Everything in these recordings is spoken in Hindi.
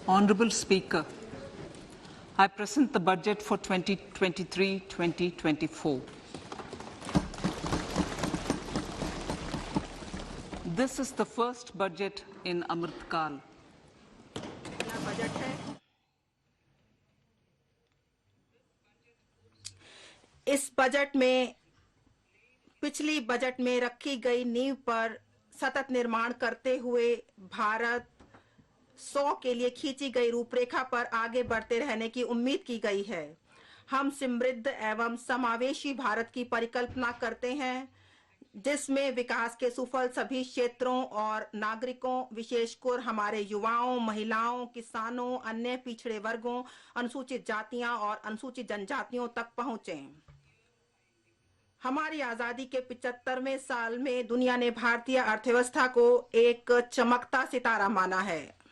Honourable Speaker, I present the budget for 2023-2024. This is the first budget in Amrit Kal. Budget है। इस बजट में पिछली बजट में रखी गई नींव पर सतत निर्माण करते हुए भारत 100 के लिए खींची गई रूपरेखा पर आगे बढ़ते रहने की उम्मीद की गई है। हम समृद्ध एवं समावेशी भारत की परिकल्पना करते हैं, जिसमें विकास के सुफल सभी क्षेत्रों और नागरिकों, विशेषकर हमारे युवाओं, महिलाओं, किसानों, अन्य पिछड़े वर्गों, अनुसूचित जातियां और अनुसूचित जनजातियों तक पहुंचे। हमारी आजादी के 75वें साल में दुनिया ने भारतीय अर्थव्यवस्था को एक चमकता सितारा माना है।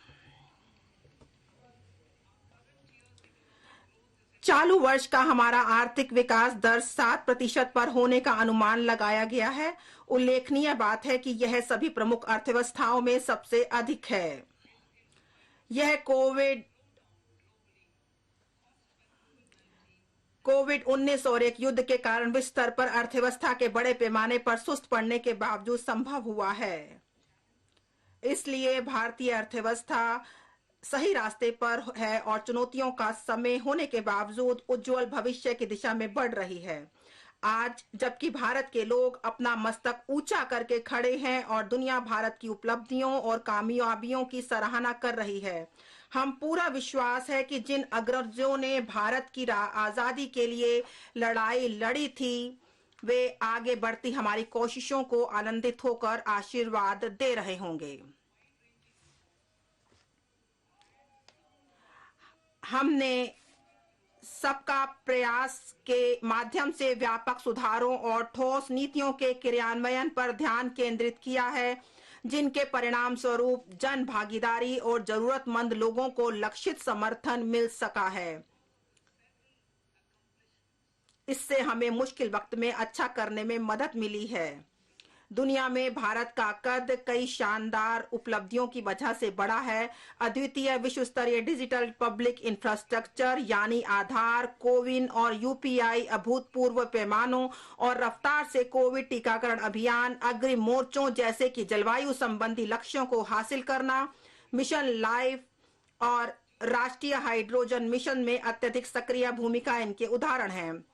चालू वर्ष का हमारा आर्थिक विकास दर 7% पर होने का अनुमान लगाया गया है। उल्लेखनीय बात है कि यह सभी प्रमुख अर्थव्यवस्थाओं में सबसे अधिक है। यह कोविड-19 और एक युद्ध के कारण विश्व स्तर पर अर्थव्यवस्था के बड़े पैमाने पर सुस्त पड़ने के बावजूद संभव हुआ है। इसलिए भारतीय अर्थव्यवस्था सही रास्ते पर है और चुनौतियों का समय होने के बावजूद उज्जवल भविष्य की दिशा में बढ़ रही है। आज जबकि भारत के लोग अपना मस्तक ऊंचा करके खड़े हैं और दुनिया भारत की उपलब्धियों और कामयाबियों की सराहना कर रही है, हम पूरा विश्वास है कि जिन अग्रजों ने भारत की आजादी के लिए लड़ाई लड़ी थी, वे आगे बढ़ती हमारी कोशिशों को आनंदित होकर आशीर्वाद दे रहे होंगे। हमने सबका प्रयास के माध्यम से व्यापक सुधारों और ठोस नीतियों के क्रियान्वयन पर ध्यान केंद्रित किया है, जिनके परिणाम स्वरूप जन भागीदारी और जरूरतमंद लोगों को लक्षित समर्थन मिल सका है। इससे हमें मुश्किल वक्त में अच्छा करने में मदद मिली है। दुनिया में भारत का कद कई शानदार उपलब्धियों की वजह से बढ़ा है। अद्वितीय विश्व स्तरीय डिजिटल पब्लिक इंफ्रास्ट्रक्चर यानी आधार, कोविन और यूपीआई, अभूतपूर्व पैमानों और रफ्तार से कोविड टीकाकरण अभियान, अग्रिम मोर्चों जैसे कि जलवायु संबंधी लक्ष्यों को हासिल करना, मिशन लाइफ और राष्ट्रीय हाइड्रोजन मिशन में अत्यधिक सक्रिय भूमिका इनके उदाहरण हैं।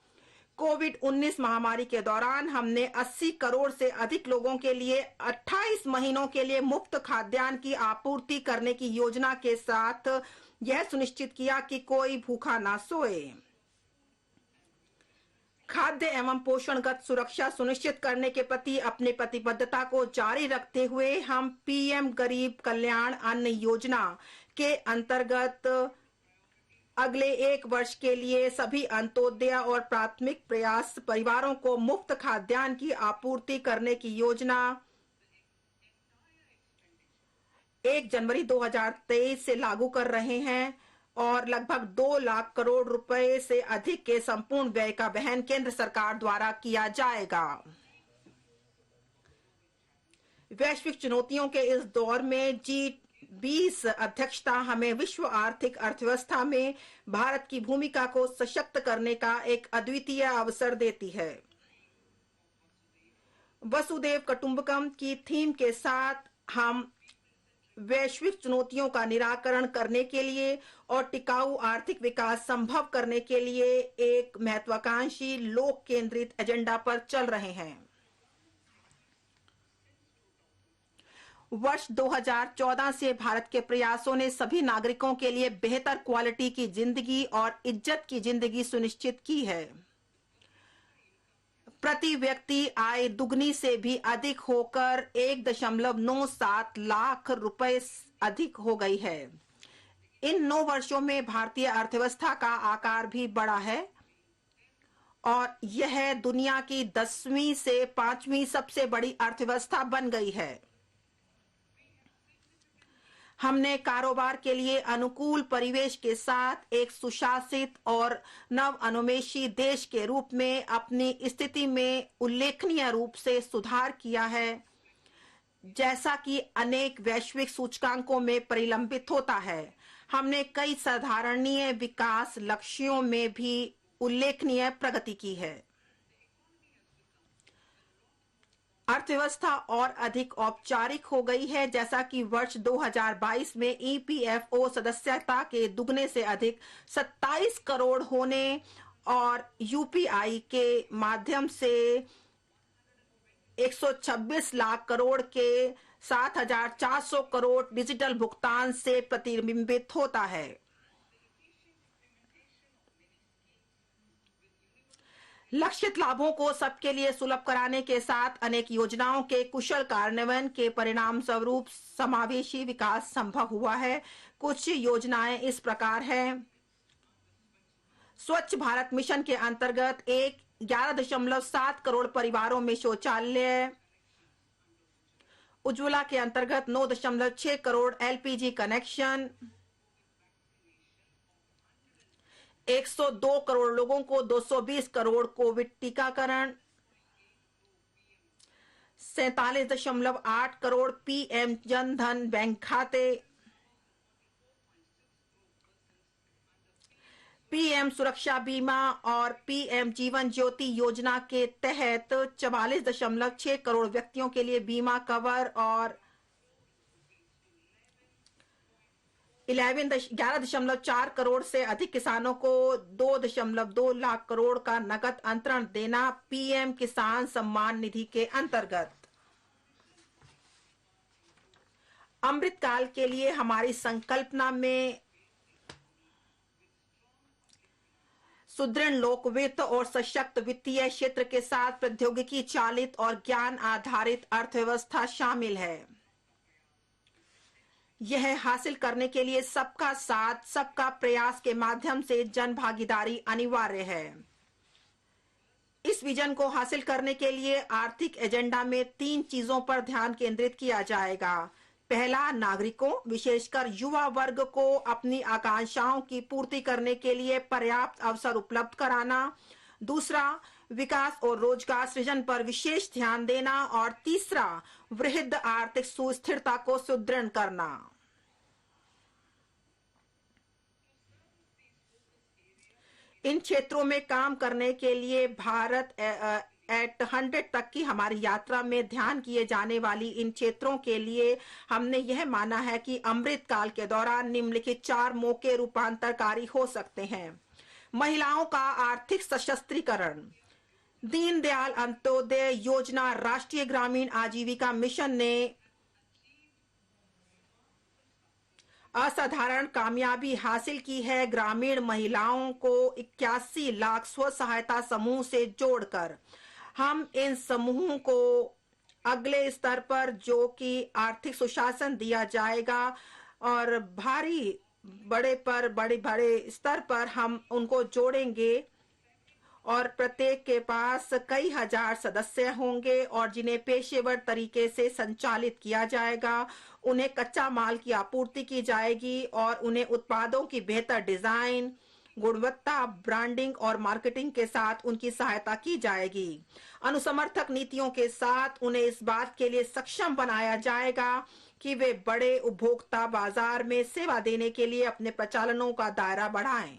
कोविड-19 महामारी के दौरान हमने 80 करोड़ से अधिक लोगों के लिए 28 महीनों के लिए मुफ्त खाद्यान्न की आपूर्ति करने की योजना के साथ यह सुनिश्चित किया कि कोई भूखा ना सोए। खाद्य एवं पोषणगत सुरक्षा सुनिश्चित करने के प्रति अपनी प्रतिबद्धता को जारी रखते हुए हम पीएम गरीब कल्याण अन्न योजना के अंतर्गत अगले 1 वर्ष के लिए सभी अंत्योदय और प्राथमिक प्रयास परिवारों को मुफ्त खाद्यान्न की आपूर्ति करने की योजना 1 जनवरी 2023 से लागू कर रहे हैं और लगभग 2 लाख करोड़ रुपए से अधिक के संपूर्ण व्यय का वहन केंद्र सरकार द्वारा किया जाएगा। वैश्विक चुनौतियों के इस दौर में G20 अध्यक्षता हमें विश्व आर्थिक अर्थव्यवस्था में भारत की भूमिका को सशक्त करने का एक अद्वितीय अवसर देती है। वसुधैव कुटुंबकम की थीम के साथ हम वैश्विक चुनौतियों का निराकरण करने के लिए और टिकाऊ आर्थिक विकास संभव करने के लिए एक महत्वाकांक्षी लोक केंद्रित एजेंडा पर चल रहे हैं। वर्ष 2014 से भारत के प्रयासों ने सभी नागरिकों के लिए बेहतर क्वालिटी की जिंदगी और इज्जत की जिंदगी सुनिश्चित की है। प्रति व्यक्ति आय दुगनी से भी अधिक होकर 1.97 लाख रुपए अधिक हो गई है। इन 9 वर्षों में भारतीय अर्थव्यवस्था का आकार भी बढ़ा है और यह दुनिया की 10वीं से 5वीं सबसे बड़ी अर्थव्यवस्था बन गई है। हमने कारोबार के लिए अनुकूल परिवेश के साथ एक सुशासित और नव अनुमेशी देश के रूप में अपनी स्थिति में उल्लेखनीय रूप से सुधार किया है, जैसा कि अनेक वैश्विक सूचकांकों में परिलंबित होता है, हमने कई साधारणीय विकास लक्ष्यों में भी उल्लेखनीय प्रगति की है। अर्थव्यवस्था और अधिक औपचारिक हो गई है, जैसा कि वर्ष 2022 में ईपीएफओ सदस्यता के दुगने से अधिक 27 करोड़ होने और यूपीआई के माध्यम से 126 लाख करोड़ के 7,400 करोड़ डिजिटल भुगतान से प्रतिबिंबित होता है। लक्षित लाभों को सबके लिए सुलभ कराने के साथ अनेक योजनाओं के कुशल कार्यान्वयन के परिणाम स्वरूप समावेशी विकास संभव हुआ है। कुछ योजनाएं इस प्रकार हैं। स्वच्छ भारत मिशन के अंतर्गत 11.7 करोड़ परिवारों में शौचालय, उज्ज्वला के अंतर्गत 9.6 करोड़ एलपीजी कनेक्शन, 102 करोड़ लोगों को 220 करोड़ कोविड टीकाकरण, 47.8 करोड़ पीएम जन धन बैंक खाते, पीएम सुरक्षा बीमा और पीएम जीवन ज्योति योजना के तहत 44.6 करोड़ व्यक्तियों के लिए बीमा कवर और 11.4 करोड़ से अधिक किसानों को 2.2 लाख करोड़ का नकद अंतरण देना पीएम किसान सम्मान निधि के अंतर्गत। अमृत काल के लिए हमारी संकल्पना में सुदृढ़ लोकवित्त और सशक्त वित्तीय क्षेत्र के साथ प्रौद्योगिकी चालित और ज्ञान आधारित अर्थव्यवस्था शामिल है। यह हासिल करने के लिए सबका साथ, सबका प्रयास के माध्यम से जन भागीदारी अनिवार्य है। इस विजन को हासिल करने के लिए आर्थिक एजेंडा में 3 चीजों पर ध्यान केंद्रित किया जाएगा। पहला, नागरिकों विशेषकर युवा वर्ग को अपनी आकांक्षाओं की पूर्ति करने के लिए पर्याप्त अवसर उपलब्ध कराना। दूसरा, विकास और रोजगार सृजन पर विशेष ध्यान देना और तीसरा, वृहद आर्थिक सुस्थिरता को सुदृढ़ करना। इन क्षेत्रों में काम करने के लिए भारत एट 100 तक की हमारी यात्रा में ध्यान किए जाने वाली इन क्षेत्रों के लिए हमने यह माना है कि अमृत काल के दौरान निम्नलिखित 4 मौके रूपांतरकारी हो सकते हैं। महिलाओं का आर्थिक सशक्तिकरण। दीनदयाल अंत्योदय योजना राष्ट्रीय ग्रामीण आजीविका मिशन ने असाधारण कामयाबी हासिल की है। ग्रामीण महिलाओं को 81 लाख स्व सहायता समूह से जोड़कर हम इन समूहों को अगले स्तर पर, जो कि आर्थिक सुशासन दिया जाएगा और बड़े स्तर पर हम उनको जोड़ेंगे और प्रत्येक के पास कई हजार सदस्य होंगे और जिन्हें पेशेवर तरीके से संचालित किया जाएगा। उन्हें कच्चा माल की आपूर्ति की जाएगी और उन्हें उत्पादों की बेहतर डिजाइन, गुणवत्ता, ब्रांडिंग और मार्केटिंग के साथ उनकी सहायता की जाएगी। अनुसमर्थक नीतियों के साथ उन्हें इस बात के लिए सक्षम बनाया जाएगा कि वे बड़े उपभोक्ता बाजार में सेवा देने के लिए अपने प्रचालनों का दायरा बढ़ाएं।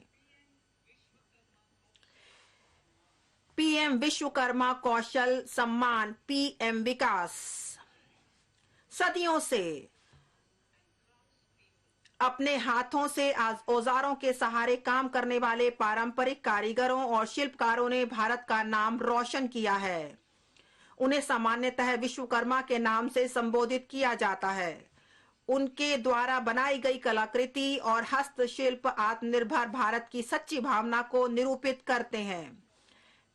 पीएम विश्वकर्मा कौशल सम्मान, पीएम विकास। सदियों से अपने हाथों से औजारों के सहारे काम करने वाले पारंपरिक कारीगरों और शिल्पकारों ने भारत का नाम रोशन किया है। उन्हें सामान्यतः विश्वकर्मा के नाम से संबोधित किया जाता है। उनके द्वारा बनाई गई कलाकृति और हस्तशिल्प आत्मनिर्भर भारत की सच्ची भावना को निरूपित करते हैं।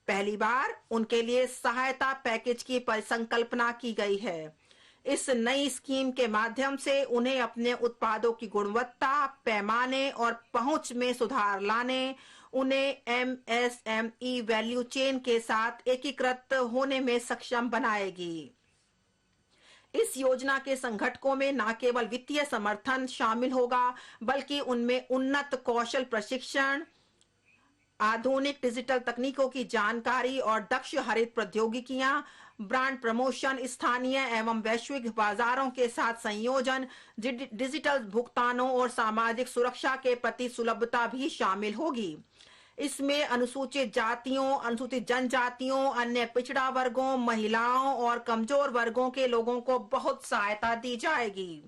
पहली बार उनके लिए सहायता पैकेज की परिकल्पना की गई है। इस नई स्कीम के माध्यम से उन्हें अपने उत्पादों की गुणवत्ता, पैमाने और पहुंच में सुधार लाने, उन्हें एमएसएमई वैल्यू चेन के साथ एकीकृत होने में सक्षम बनाएगी। इस योजना के संगठकों में न केवल वित्तीय समर्थन शामिल होगा, बल्कि उनमें उन्नत कौशल प्रशिक्षण, आधुनिक डिजिटल तकनीकों की जानकारी और दक्ष हरित प्रौद्योगिकियां ब्रांड प्रमोशन, स्थानीय एवं वैश्विक बाजारों के साथ संयोजन, डिजिटल भुगतानों और सामाजिक सुरक्षा के प्रति सुलभता भी शामिल होगी। इसमें अनुसूचित जातियों, अनुसूचित जनजातियों, अन्य पिछड़ा वर्गों, महिलाओं और कमजोर वर्गों के लोगों को बहुत सहायता दी जाएगी।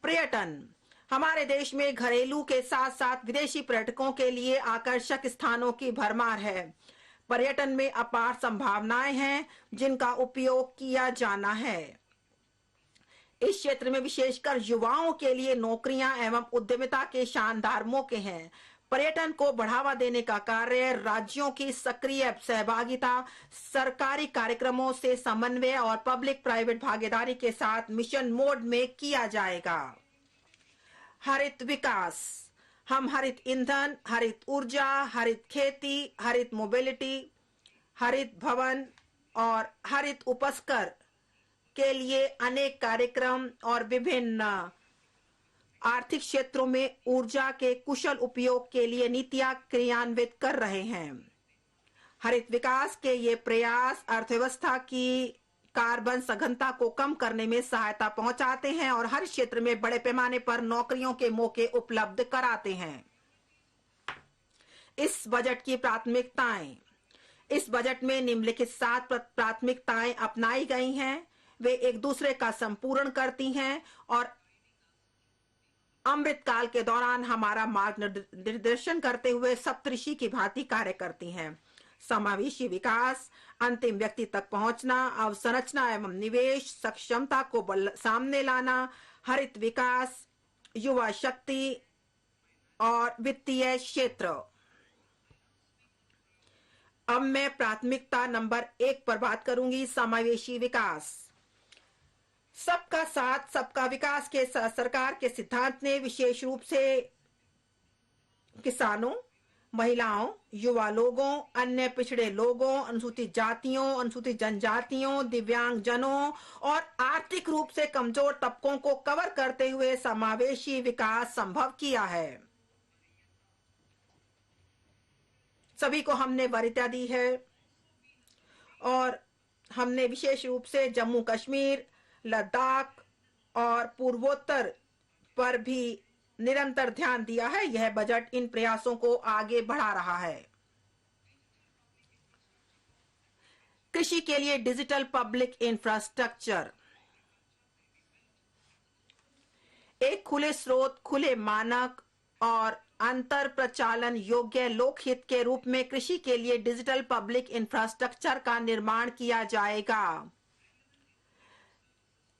पर्यटन, हमारे देश में घरेलू के साथ साथ विदेशी पर्यटकों के लिए आकर्षक स्थानों की भरमार है। पर्यटन में अपार संभावनाएं हैं जिनका उपयोग किया जाना है। इस क्षेत्र में विशेषकर युवाओं के लिए नौकरियां एवं उद्यमिता के शानदार मौके हैं। पर्यटन को बढ़ावा देने का कार्य राज्यों की सक्रिय सहभागिता, सरकारी कार्यक्रमों से समन्वय और पब्लिक प्राइवेट भागीदारी के साथ मिशन मोड में किया जाएगा। हरित विकास, हम हरित ईंधन, हरित ऊर्जा, हरित खेती, हरित मोबिलिटी, हरित भवन और हरित उपस्कर के लिए अनेक कार्यक्रम और विभिन्न आर्थिक क्षेत्रों में ऊर्जा के कुशल उपयोग के लिए नीतियां क्रियान्वित कर रहे हैं। हरित विकास के ये प्रयास अर्थव्यवस्था की कार्बन सघनता को कम करने में सहायता पहुंचाते हैं और हर क्षेत्र में बड़े पैमाने पर नौकरियों के मौके उपलब्ध कराते हैं। इस बजट की प्राथमिकताएं, इस बजट में निम्नलिखित 7 प्राथमिकताएं अपनाई गई हैं। वे एक दूसरे का संपूर्ण करती हैं और अमृत काल के दौरान हमारा मार्गदर्शन करते हुए सप्तऋषि की भांति कार्य करती हैं। समावेशी विकास, अंतिम व्यक्ति तक पहुंचना, अवसंरचना एवं निवेश, सक्षमता को सामने लाना, हरित विकास, युवा शक्ति और वित्तीय क्षेत्र। अब मैं प्राथमिकता नंबर 1 पर बात करूंगी, समावेशी विकास। सबका साथ सबका विकास के सरकार के सिद्धांत ने विशेष रूप से किसानों, महिलाओं, युवा लोगों, अन्य पिछड़े लोगों, अनुसूचित जातियों, अनुसूचित जनजातियों, दिव्यांग जनों और आर्थिक रूप से कमजोर तबकों को कवर करते हुए समावेशी विकास संभव किया है। सभी को हमने वरीयता दी है और हमने विशेष रूप से जम्मू कश्मीर, लद्दाख और पूर्वोत्तर पर भी निरंतर ध्यान दिया है। यह बजट इन प्रयासों को आगे बढ़ा रहा है। कृषि के लिए डिजिटल पब्लिक इंफ्रास्ट्रक्चर, एक खुले स्रोत, खुले मानक और अंतर प्रचालन योग्य लोकहित के रूप में कृषि के लिए डिजिटल पब्लिक इंफ्रास्ट्रक्चर का निर्माण किया जाएगा।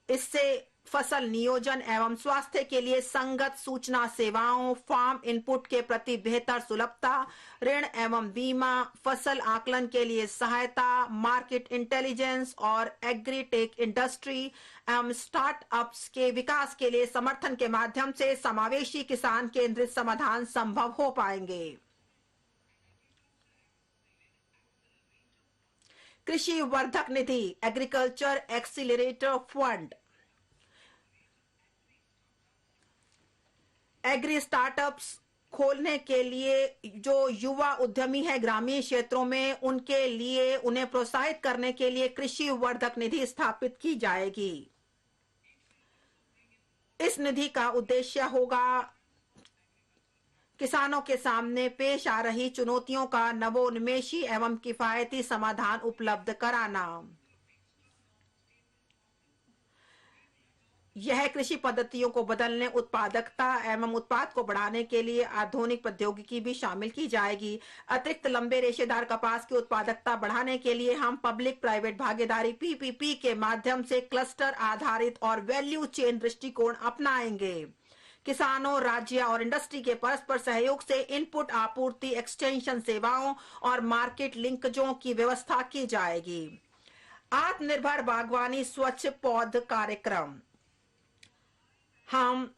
इससे फसल नियोजन एवं स्वास्थ्य के लिए संगत सूचना सेवाओं, फार्म इनपुट के प्रति बेहतर सुलभता, ऋण एवं बीमा, फसल आकलन के लिए सहायता, मार्केट इंटेलिजेंस और एग्रीटेक इंडस्ट्री एवं स्टार्टअप्स के विकास के लिए समर्थन के माध्यम से समावेशी किसान केंद्रित समाधान संभव हो पाएंगे। कृषि वर्धक निधि, agriculture accelerator fund, agri startups खोलने के लिए जो युवा उद्यमी है ग्रामीण क्षेत्रों में, उनके लिए उन्हें प्रोत्साहित करने के लिए कृषि वर्धक निधि स्थापित की जाएगी। इस निधि का उद्देश्य होगा किसानों के सामने पेश आ रही चुनौतियों का नवोन्मेषी एवं किफायती समाधान उपलब्ध कराना। यह कृषि पद्धतियों को बदलने, उत्पादकता एवं उत्पाद को बढ़ाने के लिए आधुनिक प्रौद्योगिकी भी शामिल की जाएगी। अतिरिक्त लंबे रेशेदार कपास की उत्पादकता बढ़ाने के लिए हम पब्लिक प्राइवेट भागीदारी PPP के माध्यम से क्लस्टर आधारित और वैल्यू चेन दृष्टिकोण अपनाएंगे। किसानों, राज्य और इंडस्ट्री के परस्पर सहयोग से इनपुट आपूर्ति, एक्सटेंशन सेवाओं और मार्केट लिंकजों की व्यवस्था की जाएगी। आत्मनिर्भर बागवानी स्वच्छ पौध कार्यक्रम, हम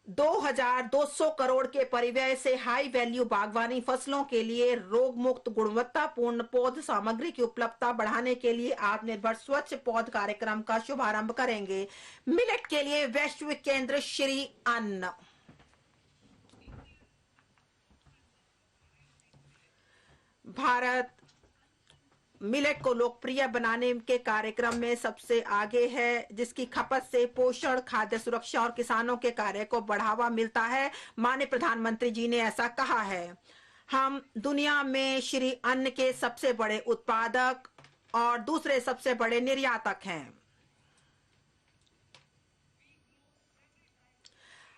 2200 करोड़ के परिव्यय से हाई वैल्यू बागवानी फसलों के लिए रोग मुक्त गुणवत्तापूर्ण पौध सामग्री की उपलब्धता बढ़ाने के लिए आत्मनिर्भर स्वच्छ पौध कार्यक्रम का शुभारंभ करेंगे। मिलेट के लिए वैश्विक केंद्र श्री अन्न, भारत मिलेट को लोकप्रिय बनाने के कार्यक्रम में सबसे आगे है, जिसकी खपत से पोषण, खाद्य सुरक्षा और किसानों के कार्य को बढ़ावा मिलता है। माननीय प्रधानमंत्री जी ने ऐसा कहा है। हम दुनिया में श्री अन्न के सबसे बड़े उत्पादक और दूसरे सबसे बड़े निर्यातक हैं।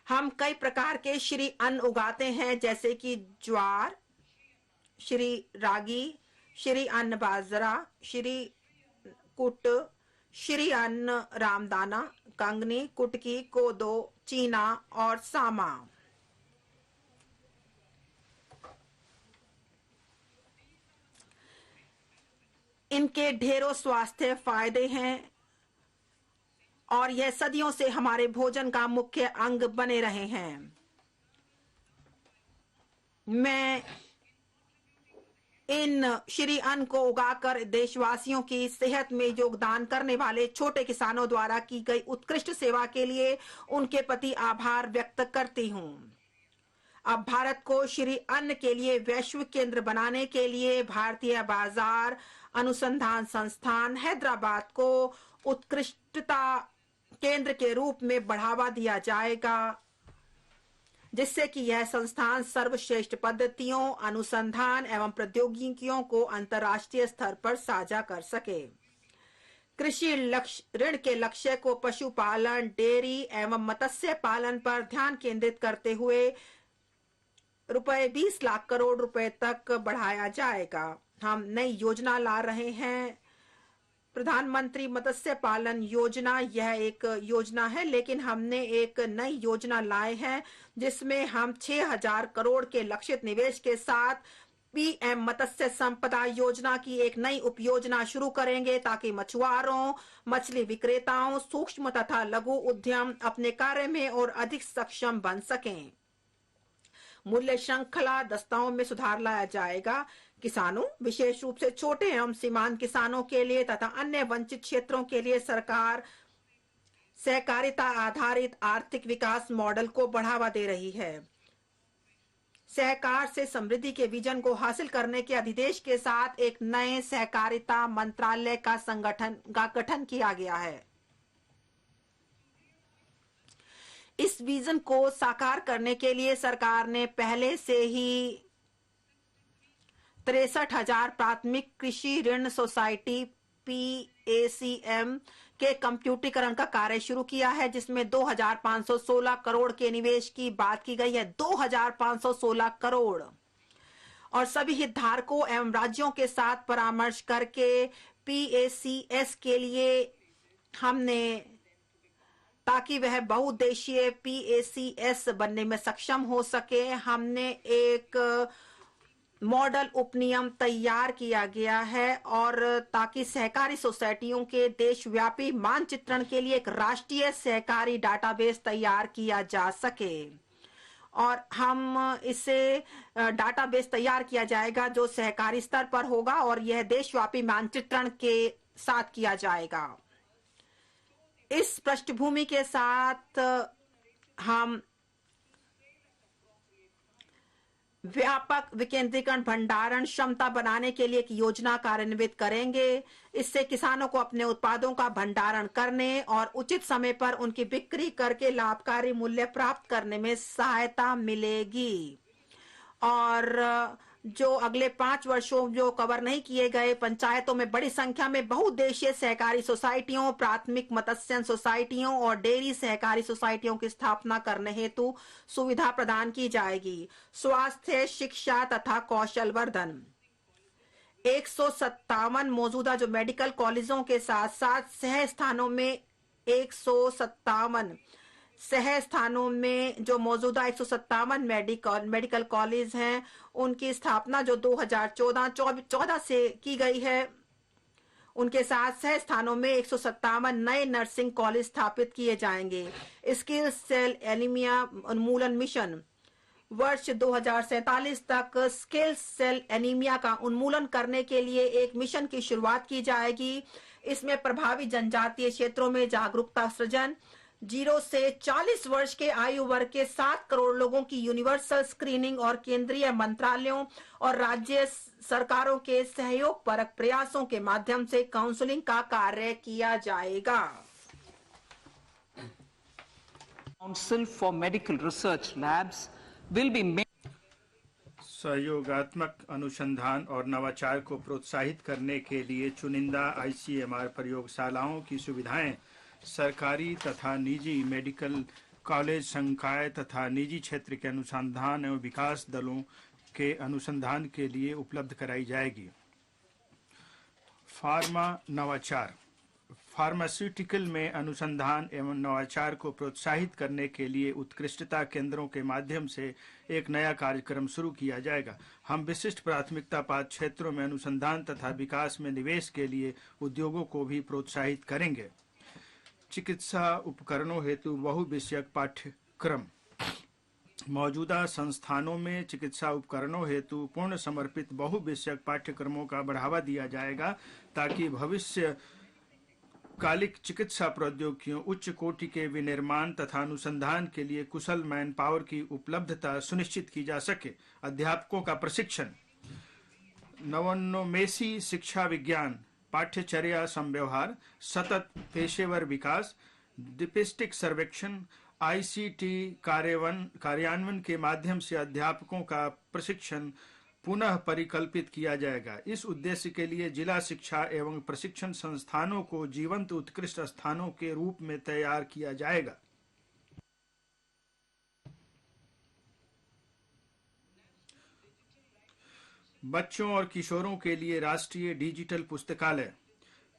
हम कई प्रकार के श्री अन्न उगाते हैं, जैसे कि ज्वार, श्री रागी, श्री अन्न बाजरा, श्री कुट, श्री अन्न रामदाना, कंगनी, कुटकी, कोदो, चीना और सामा। इनके ढेरों स्वास्थ्य फायदे हैं और यह सदियों से हमारे भोजन का मुख्य अंग बने रहे हैं। मैं इन श्री अन्न को उगाकर देशवासियों की सेहत में योगदान करने वाले छोटे किसानों द्वारा की गई उत्कृष्ट सेवा के लिए उनके प्रति आभार व्यक्त करती हूं। अब भारत को श्री अन्न के लिए वैश्विक केंद्र बनाने के लिए भारतीय बाजार अनुसंधान संस्थान हैदराबाद को उत्कृष्टता केंद्र के रूप में बढ़ावा दिया जाएगा, जिससे कि यह संस्थान सर्वश्रेष्ठ पद्धतियों, अनुसंधान एवं प्रौद्योगिकियों को अंतर्राष्ट्रीय स्तर पर साझा कर सके। कृषि ऋण के लक्ष्य को पशुपालन, डेयरी एवं मत्स्य पालन पर ध्यान केंद्रित करते हुए ₹20 लाख करोड़ रुपए तक बढ़ाया जाएगा। हम नई योजना ला रहे हैं, प्रधानमंत्री मत्स्य पालन योजना। यह एक योजना है, लेकिन हमने एक नई योजना लाए हैं जिसमें हम 6,000 करोड़ के लक्षित निवेश के साथ पीएम मत्स्य संपदा योजना की एक नई उपयोजना शुरू करेंगे, ताकि मछुआरों, मछली विक्रेताओं, सूक्ष्म तथा लघु उद्यम अपने कार्य में और अधिक सक्षम बन सकें। मूल्य श्रृंखला दस्ताओं में सुधार लाया जाएगा। किसानों, विशेष रूप से छोटे एवं सीमांत किसानों के लिए तथा अन्य वंचित क्षेत्रों के लिए सरकार सहकारिता आधारित आर्थिक विकास मॉडल को बढ़ावा दे रही है। सहकार से समृद्धि के विजन को हासिल करने के अधिदेश के साथ एक नए सहकारिता मंत्रालय का गठन किया गया है। इस विजन को साकार करने के लिए सरकार ने पहले से ही 63,000 प्राथमिक कृषि ऋण सोसाइटी PACM के कंप्यूटरीकरण का कार्य शुरू किया है, जिसमें 2,516 करोड़ के निवेश की बात की गई है। 2,516 करोड़। और सभी हितधारकों एवं राज्यों के साथ परामर्श करके PACS के लिए हमने, ताकि वह बहुउद्देशीय PACS बनने में सक्षम हो सके, हमने एक मॉडल उपनियम तैयार किया गया है, और ताकि सहकारी सोसाइटियों के देशव्यापी मानचित्रण के लिए एक राष्ट्रीय सहकारी डाटाबेस तैयार किया जा सके। और हम इसे डाटाबेस तैयार किया जाएगा जो सहकारी स्तर पर होगा, और यह देशव्यापी मानचित्रण के साथ किया जाएगा। इस पृष्ठभूमि के साथ हम व्यापक विकेंद्रीकरण भंडारण क्षमता बनाने के लिए एक योजना कार्यान्वित करेंगे। इससे किसानों को अपने उत्पादों का भंडारण करने और उचित समय पर उनकी बिक्री करके लाभकारी मूल्य प्राप्त करने में सहायता मिलेगी। और जो अगले 5 वर्षों जो कवर नहीं किए गए, पंचायतों में बड़ी संख्या में बहुउद्देशीय सहकारी सोसाइटियों, प्राथमिक मत्स्य सोसाइटियों और डेयरी सहकारी सोसाइटियों की स्थापना करने हेतु सुविधा प्रदान की जाएगी। स्वास्थ्य, शिक्षा तथा कौशल वर्धन। 157 मौजूदा जो मेडिकल कॉलेजों के साथ साथ सह स्थानों में 157 सह स्थानों में जो मौजूदा 157 मेडिकल कॉलेज हैं, उनकी स्थापना जो 2014 से की गई है, उनके साथ सह स्थानों में 157 नए नर्सिंग कॉलेज स्थापित किए जाएंगे। स्किल सेल एनीमिया उन्मूलन मिशन। वर्ष 2047 तक स्किल सेल एनीमिया का उन्मूलन करने के लिए एक मिशन की शुरुआत की जाएगी। इसमें प्रभावी जनजातीय क्षेत्रों में जागरूकता सृजन, 0 से 40 वर्ष के आयु वर्ग के 7 करोड़ लोगों की यूनिवर्सल स्क्रीनिंग और केंद्रीय मंत्रालयों और राज्य सरकारों के सहयोग परक प्रयासों के माध्यम से काउंसलिंग का कार्य किया जाएगा। Council for Medical Research Labs will be made सहयोगात्मक अनुसंधान और नवाचार को प्रोत्साहित करने के लिए चुनिंदा आईसीएमआर प्रयोगशालाओं की सुविधाएं सरकारी तथा निजी मेडिकल कॉलेज संकाय तथा निजी क्षेत्र के अनुसंधान एवं विकास दलों के अनुसंधान के लिए उपलब्ध कराई जाएगी। फार्मा नवाचार फार्मास्यूटिकल में अनुसंधान एवं नवाचार को प्रोत्साहित करने के लिए उत्कृष्टता केंद्रों के माध्यम से एक नया कार्यक्रम शुरू किया जाएगा। हम विशिष्ट प्राथमिकता पात्र क्षेत्रों में अनुसंधान तथा विकास में निवेश के लिए उद्योगों को भी प्रोत्साहित करेंगे। चिकित्सा उपकरणों हेतु बहुविषयक पाठ्यक्रम मौजूदा संस्थानों में चिकित्सा उपकरणों हेतु पूर्ण समर्पित बहुविषयक पाठ्यक्रमों का बढ़ावा दिया जाएगा ताकि भविष्य कालिक चिकित्सा प्रौद्योगिकियों उच्च कोटि के विनिर्माण तथा अनुसंधान के लिए कुशल मैन पावर की उपलब्धता सुनिश्चित की जा सके। अध्यापकों का प्रशिक्षण नवोन्मेषी शिक्षा विज्ञान पाठ्यचर्या संव्यवहार सतत पेशेवर विकास डिपिस्टिक सर्वेक्षण आईसीटी कार्यान्वयन के माध्यम से अध्यापकों का प्रशिक्षण पुनः परिकल्पित किया जाएगा। इस उद्देश्य के लिए जिला शिक्षा एवं प्रशिक्षण संस्थानों को जीवंत उत्कृष्ट स्थानों के रूप में तैयार किया जाएगा। बच्चों और किशोरों के लिए राष्ट्रीय डिजिटल पुस्तकालय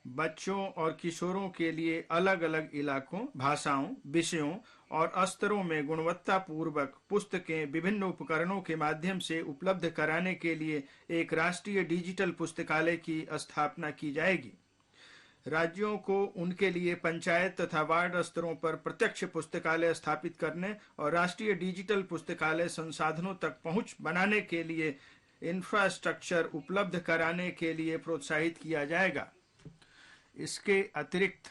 बच्चों और किशोरों के लिए अलग अलग इलाकों, भाषाओं, विषयों और स्तरों में गुणवत्तापूर्वक पुस्तकें विभिन्न उपकरणों के माध्यम से उपलब्ध कराने के लिए एक राष्ट्रीय डिजिटल पुस्तकालय की स्थापना की जाएगी। राज्यों को उनके लिए पंचायत तथा वार्ड स्तरों पर प्रत्यक्ष पुस्तकालय स्थापित करने और राष्ट्रीय डिजिटल पुस्तकालय संसाधनों तक पहुंच बनाने के लिए इंफ्रास्ट्रक्चर उपलब्ध कराने के लिए प्रोत्साहित किया जाएगा। इसके अतिरिक्त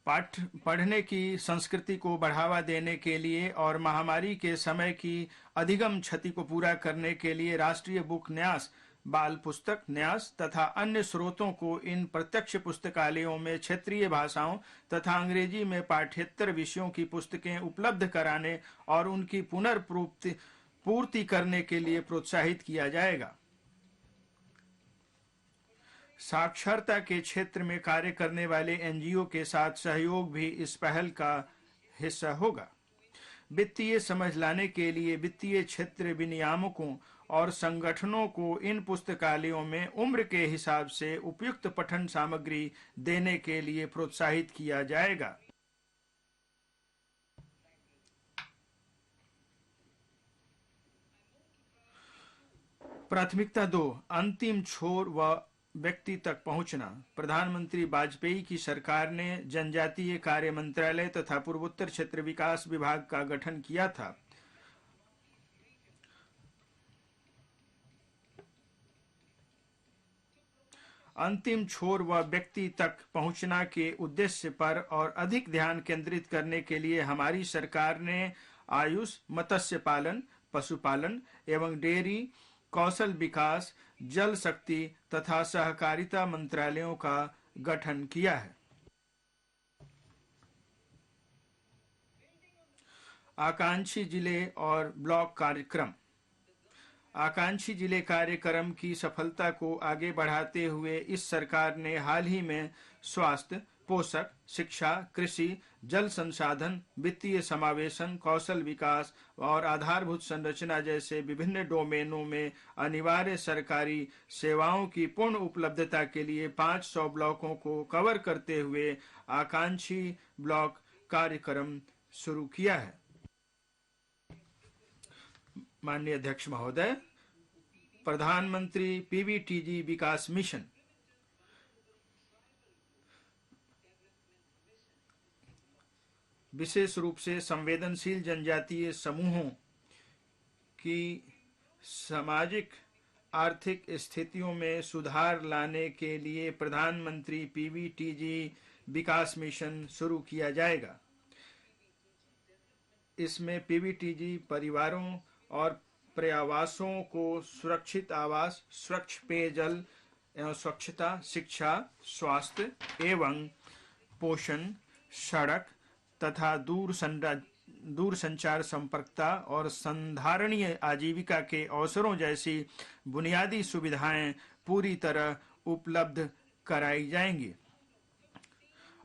पढ़ने की संस्कृति को बढ़ावा देने के लिए और महामारी के समय की अधिगम क्षति को पूरा करने के लिए राष्ट्रीय बुक न्यास, बाल पुस्तक न्यास तथा अन्य स्रोतों को इन प्रत्यक्ष पुस्तकालयों में क्षेत्रीय भाषाओं तथा अंग्रेजी में पाठ्येतर विषयों की पुस्तकें उपलब्ध कराने और उनकी पुनर्पूर्ति करने के लिए प्रोत्साहित किया जाएगा। साक्षरता के क्षेत्र में कार्य करने वाले एनजीओ के साथ सहयोग भी इस पहल का हिस्सा होगा। वित्तीय समझ लाने के लिए वित्तीय क्षेत्र विनियामकों और संगठनों को इन पुस्तकालयों में उम्र के हिसाब से उपयुक्त पठन सामग्री देने के लिए प्रोत्साहित किया जाएगा। प्राथमिकता 2 अंतिम छोर व व्यक्ति तक पहुंचना। प्रधानमंत्री वाजपेयी की सरकार ने जनजातीय कार्य मंत्रालय तथा पूर्वोत्तर क्षेत्र विकास विभाग का गठन किया था। अंतिम छोर व व्यक्ति तक पहुंचना के उद्देश्य पर और अधिक ध्यान केंद्रित करने के लिए हमारी सरकार ने आयुष, मत्स्य पालन, पशुपालन एवं डेयरी, कौशल विकास, जल शक्ति तथा सहकारिता मंत्रालयों का गठन किया है। आकांक्षी जिले और ब्लॉक कार्यक्रम आकांक्षी जिले कार्यक्रम की सफलता को आगे बढ़ाते हुए इस सरकार ने हाल ही में स्वास्थ्य, पोषक, शिक्षा, कृषि, जल संसाधन, वित्तीय समावेशन, कौशल विकास और आधारभूत संरचना जैसे विभिन्न डोमेनों में अनिवार्य सरकारी सेवाओं की पूर्ण उपलब्धता के लिए 500 ब्लॉकों को कवर करते हुए आकांक्षी ब्लॉक कार्यक्रम शुरू किया है। माननीय अध्यक्ष महोदय, प्रधानमंत्री पीवीटीजी विकास मिशन विशेष रूप से संवेदनशील जनजातीय समूहों की सामाजिक आर्थिक स्थितियों में सुधार लाने के लिए प्रधानमंत्री पीवीटीजी विकास मिशन शुरू किया जाएगा। इसमें पीवीटीजी परिवारों और पर्यावासों को सुरक्षित आवास, स्वच्छ पेयजल एवं स्वच्छता, शिक्षा, स्वास्थ्य एवं पोषण, सड़क तथा दूरसंचार संपर्कता और संधारणीय आजीविका के अवसरों जैसी बुनियादी सुविधाएं पूरी तरह उपलब्ध कराई जाएंगी।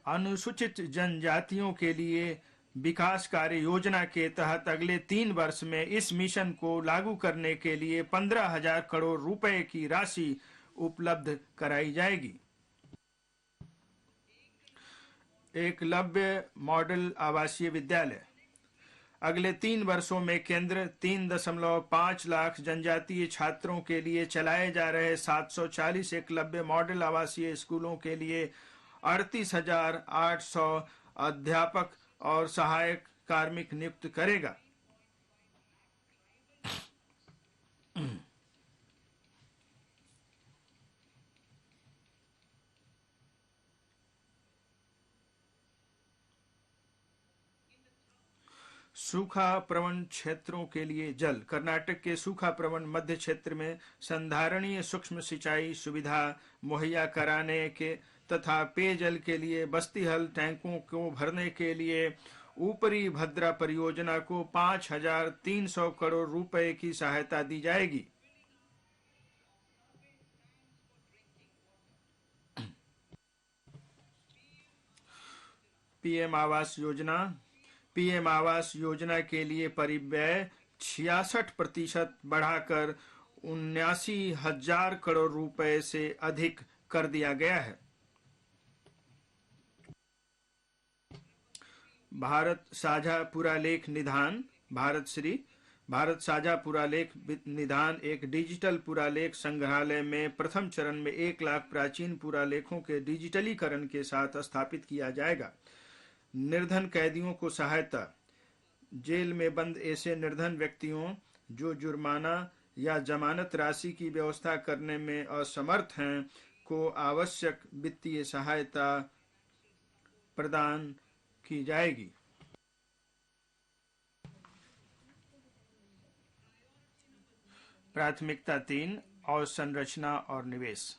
अनुसूचित जनजातियों के लिए विकास कार्य योजना के तहत अगले 3 वर्ष में इस मिशन को लागू करने के लिए 15,000 करोड़ रुपए की राशि उपलब्ध कराई जाएगी। एकलव्य मॉडल आवासीय विद्यालय। अगले 3 वर्षों में केंद्र 3.5 लाख जनजातीय छात्रों के लिए चलाए जा रहे 740 एकलव्य मॉडल आवासीय स्कूलों के लिए 38,800 अध्यापक और सहायक कार्मिक नियुक्त करेगा। सूखा प्रवण क्षेत्रों के लिए जल। कर्नाटक के सूखा प्रवण मध्य क्षेत्र में संधारणीय सूक्ष्म सिंचाई सुविधा मुहैया कराने के तथा पेयजल के लिए बस्तीहल टैंकों को भरने के लिए ऊपरी भद्रा परियोजना को 5,300 करोड़ रुपए की सहायता दी जाएगी। पीएम आवास योजना। पीएम आवास योजना के लिए परिव्यय 66% बढ़ाकर 79,000 करोड़ रुपए से अधिक कर दिया गया है। भारत साझा पुरालेख निधान। भारत साझा पुरालेख निधान एक डिजिटल पुरालेख संग्रहालय में प्रथम चरण में 1 लाख प्राचीन पुरालेखों के डिजिटलीकरण के साथ स्थापित किया जाएगा। निर्धन कैदियों को सहायता। जेल में बंद ऐसे निर्धन व्यक्तियों जो जुर्माना या जमानत राशि की व्यवस्था करने में असमर्थ हैं को आवश्यक वित्तीय सहायता प्रदान की जाएगी। प्राथमिकता 3 अवसंरचना और निवेश।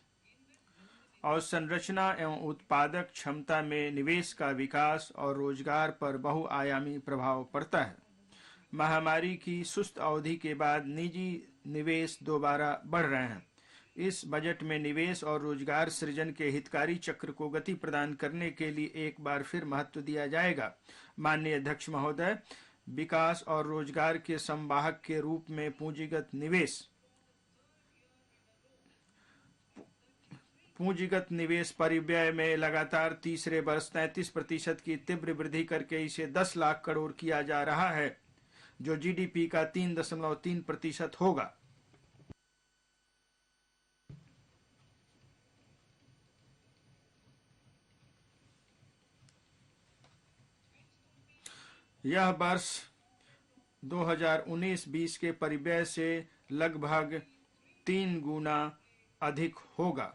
अवसंरचना एवं उत्पादक क्षमता में निवेश का विकास और रोजगार पर बहुआयामी प्रभाव पड़ता है। महामारी की सुस्त अवधि के बाद निजी निवेश दोबारा बढ़ रहे हैं। इस बजट में निवेश और रोजगार सृजन के हितकारी चक्र को गति प्रदान करने के लिए एक बार फिर महत्व दिया जाएगा। माननीय अध्यक्ष महोदय, विकास और रोजगार के संवाहक के रूप में पूंजीगत निवेश परिव्यय में लगातार तीसरे वर्ष 33% की तीव्र वृद्धि करके इसे 10 लाख करोड़ किया जा रहा है, जो जीडीपी का 3.3% होगा। यह वर्ष 2019-20 के परिव्यय से लगभग 3 गुना अधिक होगा।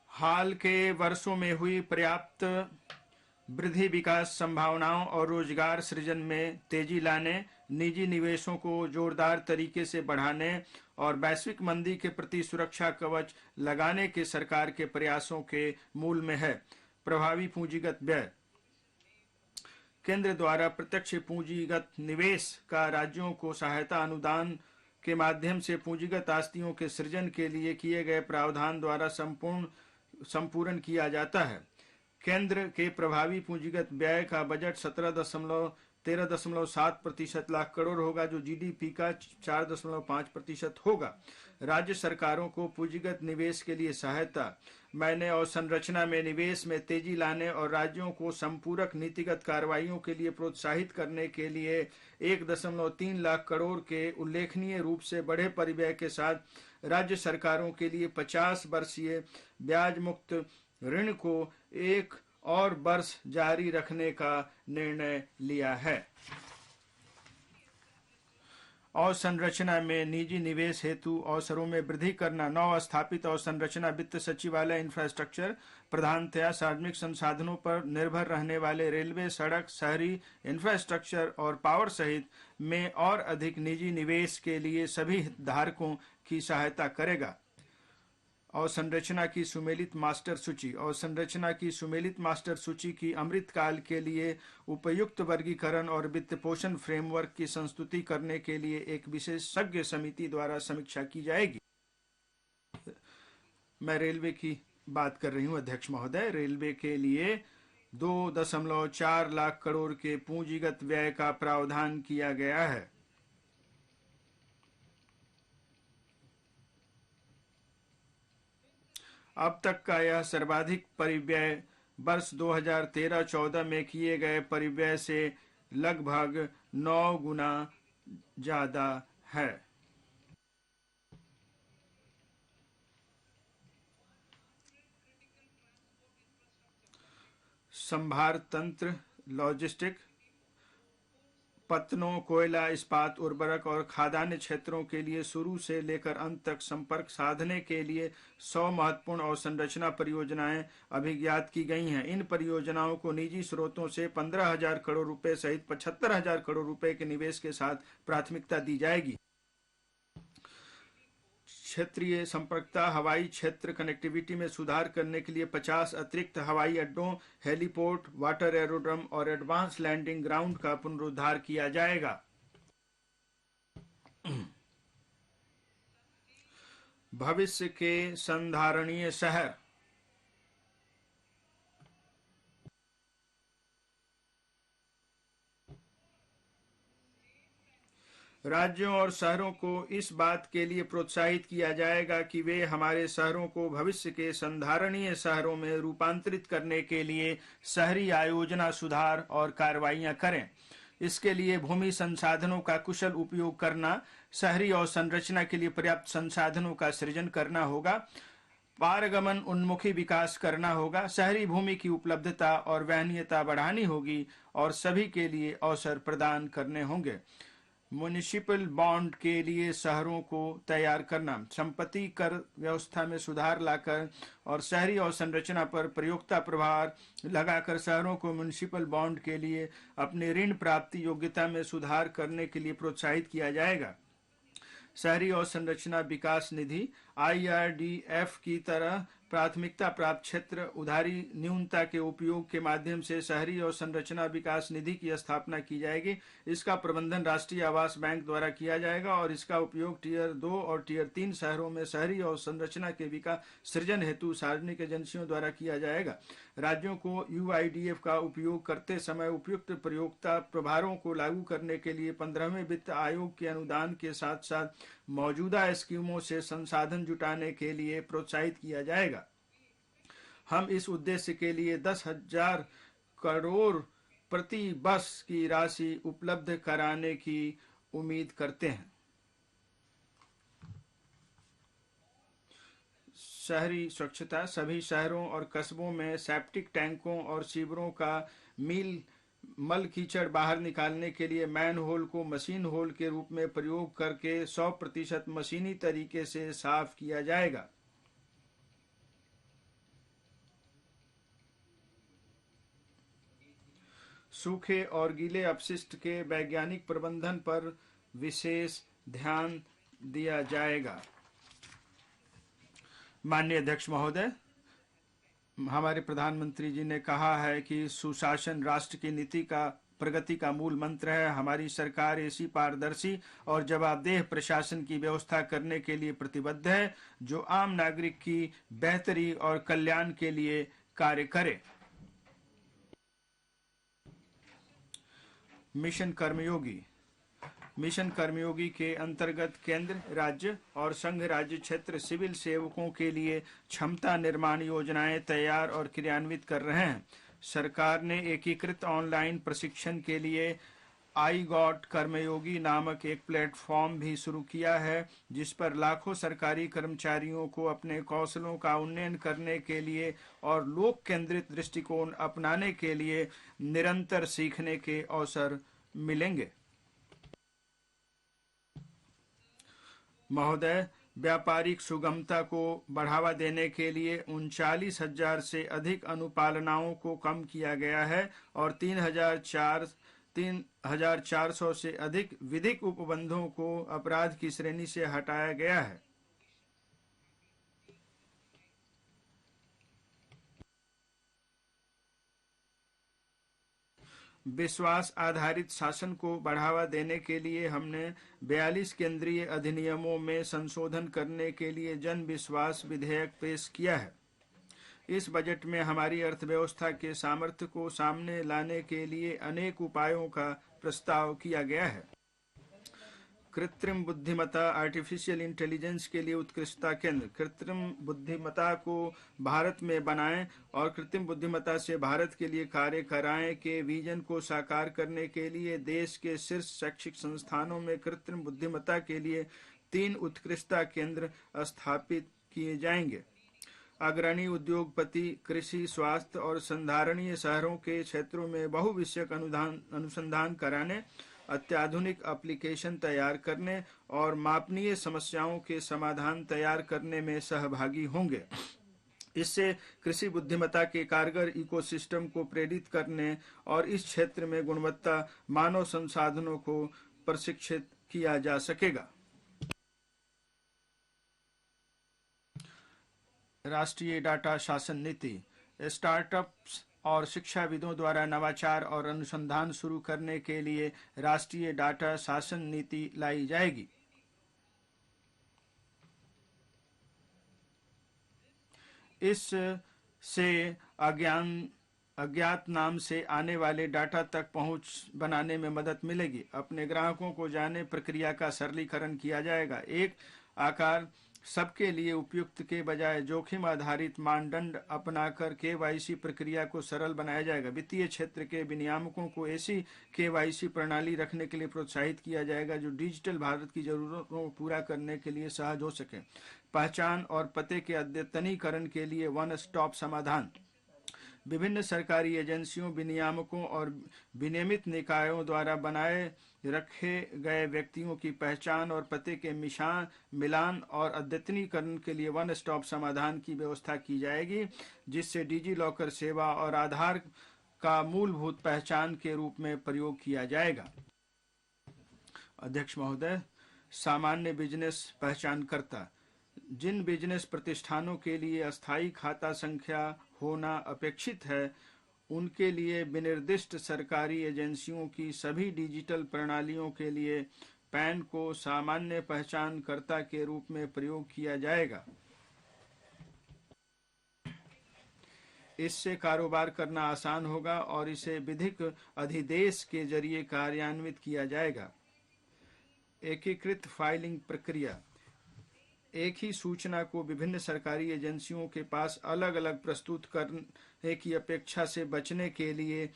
हाल के वर्षों में हुई पर्याप्त वृद्धि विकास संभावनाओं और रोजगार सृजन में तेजी लाने, निजी निवेशों को जोरदार तरीके से बढ़ाने और वैश्विक मंदी के प्रति सुरक्षा कवच लगाने के सरकार के प्रयासों के मूल में है। प्रभावी पूंजीगत व्यय। केंद्र द्वारा प्रत्यक्ष पूंजीगत निवेश का राज्यों को सहायता अनुदान के माध्यम से पूंजीगत आस्तियों के सृजन के लिए किए गए प्रावधान द्वारा संपूर्ण किया जाता है। केंद्र के प्रभावी पूंजीगत व्यय का बजट 13.7 लाख करोड़ होगा, जो जीडीपी का 4.5% होगा। राज्य सरकारों को पूंजीगत निवेश के लिए सहायता। मैंने अवसंरचना में निवेश में तेजी लाने और राज्यों को संपूरक नीतिगत कार्रवाइयों के लिए प्रोत्साहित करने के लिए 1.3 लाख करोड़ के उल्लेखनीय रूप से बड़े परिव्यय के साथ राज्य सरकारों के लिए 50 वर्षीय ब्याज मुक्त ऋण को एक और वर्ष जारी रखने का निर्णय लिया है। अवसंरचना में निजी निवेश हेतु अवसरों में वृद्धि करना। नव स्थापित अवसंरचना वित्त सचिवालय इंफ्रास्ट्रक्चर प्रधानतया सार्वजनिक संसाधनों पर निर्भर रहने वाले रेलवे, सड़क, शहरी इंफ्रास्ट्रक्चर और पावर सहित में और अधिक निजी निवेश के लिए सभी हितधारकों की सहायता करेगा। अवसंरचना की सुमेलित मास्टर सूची। अवसंरचना की सुमेलित मास्टर सूची की अमृतकाल के लिए उपयुक्त वर्गीकरण और वित्त पोषण फ्रेमवर्क की संस्तुति करने के लिए एक विशेषज्ञ समिति द्वारा समीक्षा की जाएगी। मैं रेलवे की बात कर रही हूं, अध्यक्ष महोदय। रेलवे के लिए 2.4 लाख करोड़ के पूंजीगत व्यय का प्रावधान किया गया है। अब तक का यह सर्वाधिक परिव्यय वर्ष 2013-14 में किए गए परिव्यय से लगभग 9 गुना ज्यादा है। संभार तंत्र, लॉजिस्टिक, पत्तनों, कोयला, इस्पात, उर्वरक और खाद्यान्न क्षेत्रों के लिए शुरू से लेकर अंत तक संपर्क साधने के लिए 100 महत्वपूर्ण अवसंरचना परियोजनाएं अभिज्ञात की गई हैं। इन परियोजनाओं को निजी स्रोतों से 15,000 करोड़ रुपए सहित 75,000 करोड़ रुपए के निवेश के साथ प्राथमिकता दी जाएगी। क्षेत्रीय संपर्कता, हवाई क्षेत्र कनेक्टिविटी में सुधार करने के लिए 50 अतिरिक्त हवाई अड्डों, हेलीपोर्ट, वाटर एरोड्रम और एडवांस लैंडिंग ग्राउंड का पुनरुद्धार किया जाएगा। भविष्य के संधारणीय शहर। राज्यों और शहरों को इस बात के लिए प्रोत्साहित किया जाएगा कि वे हमारे शहरों को भविष्य के संधारणीय शहरों में रूपांतरित करने के लिए शहरी आयोजना, सुधार और कार्रवाइयां करें। इसके लिए भूमि संसाधनों का कुशल उपयोग करना, शहरी अवसंरचना के लिए पर्याप्त संसाधनों का सृजन करना होगा, पारगमन उन्मुखी विकास करना होगा, शहरी भूमि की उपलब्धता और वहनीयता बढ़ानी होगी और सभी के लिए अवसर प्रदान करने होंगे। म्युनिसिपल बॉन्ड के लिए शहरों को तैयार करना, संपत्ति कर व्यवस्था में सुधार लाकर और शहरी अवसंरचना पर प्रयोक्ता प्रभार लगाकर शहरों को म्युनिसिपल बॉन्ड के लिए अपनी ऋण प्राप्ति योग्यता में सुधार करने के लिए प्रोत्साहित किया जाएगा। शहरी अवसंरचना विकास निधि IRDF की तरह प्राथमिकता प्राप्त क्षेत्र उधारी न्यूनता के उपयोग के माध्यम से शहरी अवसंरचना विकास निधि की स्थापना की जाएगी। इसका प्रबंधन राष्ट्रीय आवास बैंक द्वारा किया जाएगा और इसका उपयोग टियर 2 और टियर 3 शहरों में शहरी अवसंरचना के विकास सृजन हेतु सार्वजनिक एजेंसियों द्वारा किया जाएगा। राज्यों को UIDF का उपयोग करते समय उपयुक्त प्रयोक्ता प्रभारों को लागू करने के लिए 15वें वित्त आयोग के अनुदान के साथ साथ मौजूदा स्कीमों से संसाधन जुटाने के लिए प्रोत्साहित किया जाएगा। हम इस उद्देश्य के लिए 10,000 करोड़ प्रति वर्ष की राशि उपलब्ध कराने की उम्मीद करते हैं। शहरी स्वच्छता। सभी शहरों और कस्बों में सेप्टिक टैंकों और सीवरों का मल कीचड़ बाहर निकालने के लिए मैन होल को मशीन होल के रूप में प्रयोग करके 100% मशीनी तरीके से साफ किया जाएगा। सूखे और गीले अपशिष्ट के वैज्ञानिक प्रबंधन पर विशेष ध्यान दिया जाएगा। माननीय अध्यक्ष महोदय, हमारे प्रधानमंत्री जी ने कहा है कि सुशासन राष्ट्र की नीति का प्रगति का मूल मंत्र है। हमारी सरकार ऐसी पारदर्शी और जवाबदेह प्रशासन की व्यवस्था करने के लिए प्रतिबद्ध है जो आम नागरिक की बेहतरी और कल्याण के लिए कार्य करे। मिशन कर्मयोगी। मिशन कर्मयोगी के अंतर्गत केंद्र, राज्य और संघ राज्य क्षेत्र सिविल सेवकों के लिए क्षमता निर्माण योजनाएं तैयार और क्रियान्वित कर रहे हैं। सरकार ने एकीकृत ऑनलाइन प्रशिक्षण के लिए आई गॉट कर्मयोगी नामक एक प्लेटफॉर्म भी शुरू किया है जिस पर लाखों सरकारी कर्मचारियों को अपने कौशलों का उन्नयन करने के लिए और लोक केंद्रित दृष्टिकोण अपनाने के लिए निरंतर सीखने के अवसर मिलेंगे। महोदय, व्यापारिक सुगमता को बढ़ावा देने के लिए 39,000 से अधिक अनुपालनाओं को कम किया गया है और 3,400 से अधिक विधिक उपबंधों को अपराध की श्रेणी से हटाया गया है। विश्वास आधारित शासन को बढ़ावा देने के लिए हमने 42 केंद्रीय अधिनियमों में संशोधन करने के लिए जन विश्वास विधेयक पेश किया है। इस बजट में हमारी अर्थव्यवस्था के सामर्थ्य को सामने लाने के लिए अनेक उपायों का प्रस्ताव किया गया है। कृत्रिम बुद्धिमत्ता आर्टिफिशियल इंटेलिजेंस के लिए उत्कृष्टता केंद्र कृत्रिम बुद्धिमत्ता को भारत में बनाएं और कृत्रिम बुद्धिमत्ता से भारत के लिए कार्य कराएं के विजन को साकार करने के लिए देश के शीर्ष शैक्षिक संस्थानों में कृत्रिम बुद्धिमत्ता के लिए 3 उत्कृष्टता केंद्र स्थापित किए जाएंगे। अग्रणी उद्योगपति कृषि, स्वास्थ्य और संधारणीय शहरों के क्षेत्रों में बहुविषयक अनुसंधान कराने, अत्याधुनिक एप्लीकेशन तैयार करने और मापनीय समस्याओं के समाधान तैयार करने में सहभागी होंगे। इससे कृषि बुद्धिमत्ता के कारगर इकोसिस्टम को प्रेरित करने और इस क्षेत्र में गुणवत्ता मानव संसाधनों को प्रशिक्षित किया जा सकेगा। राष्ट्रीय डाटा शासन नीति स्टार्टअप्स और शिक्षाविदों द्वारा नवाचार और अनुसंधान शुरू करने के लिए राष्ट्रीय डाटा शासन नीति लाई जाएगी। इस से अज्ञात नाम से आने वाले डाटा तक पहुंच बनाने में मदद मिलेगी। अपने ग्राहकों को जाने प्रक्रिया का सरलीकरण किया जाएगा। एक आकार सबके लिए उपयुक्त के बजाय जोखिम आधारित मानदंड अपनाकर केवाईसी प्रक्रिया को सरल बनाया जाएगा। वित्तीय क्षेत्र के विनियामकों को ऐसी केवाईसी प्रणाली रखने के लिए प्रोत्साहित किया जाएगा जो डिजिटल भारत की जरूरतों को पूरा करने के लिए सहज हो सके। पहचान और पते के अद्यतनीकरण के लिए वन स्टॉप समाधान। विभिन्न सरकारी एजेंसियों, विनियामकों और विनियमित निकायों द्वारा बनाए रखे गए व्यक्तियों की पहचान और पते के मिलान और अद्यतनीकरण के लिए वन स्टॉप समाधान की व्यवस्था की जाएगी, जिससे डिजी लॉकर सेवा और आधार का मूलभूत पहचान के रूप में प्रयोग किया जाएगा। अध्यक्ष महोदय, सामान्य बिजनेस पहचानकर्ता। जिन बिजनेस प्रतिष्ठानों के लिए अस्थायी खाता संख्या होना अपेक्षित है, उनके लिए विनिर्दिष्ट सरकारी एजेंसियों की सभी डिजिटल प्रणालियों के लिए पैन को सामान्य पहचानकर्ता के रूप में प्रयोग किया जाएगा। इससे कारोबार करना आसान होगा और इसे विधिक अधिदेश के जरिए कार्यान्वित किया जाएगा। एकीकृत फाइलिंग प्रक्रिया। एक ही सूचना को विभिन्न सरकारी एजेंसियों के पास अलग अलग प्रस्तुत करने की अपेक्षा से बचने के लिए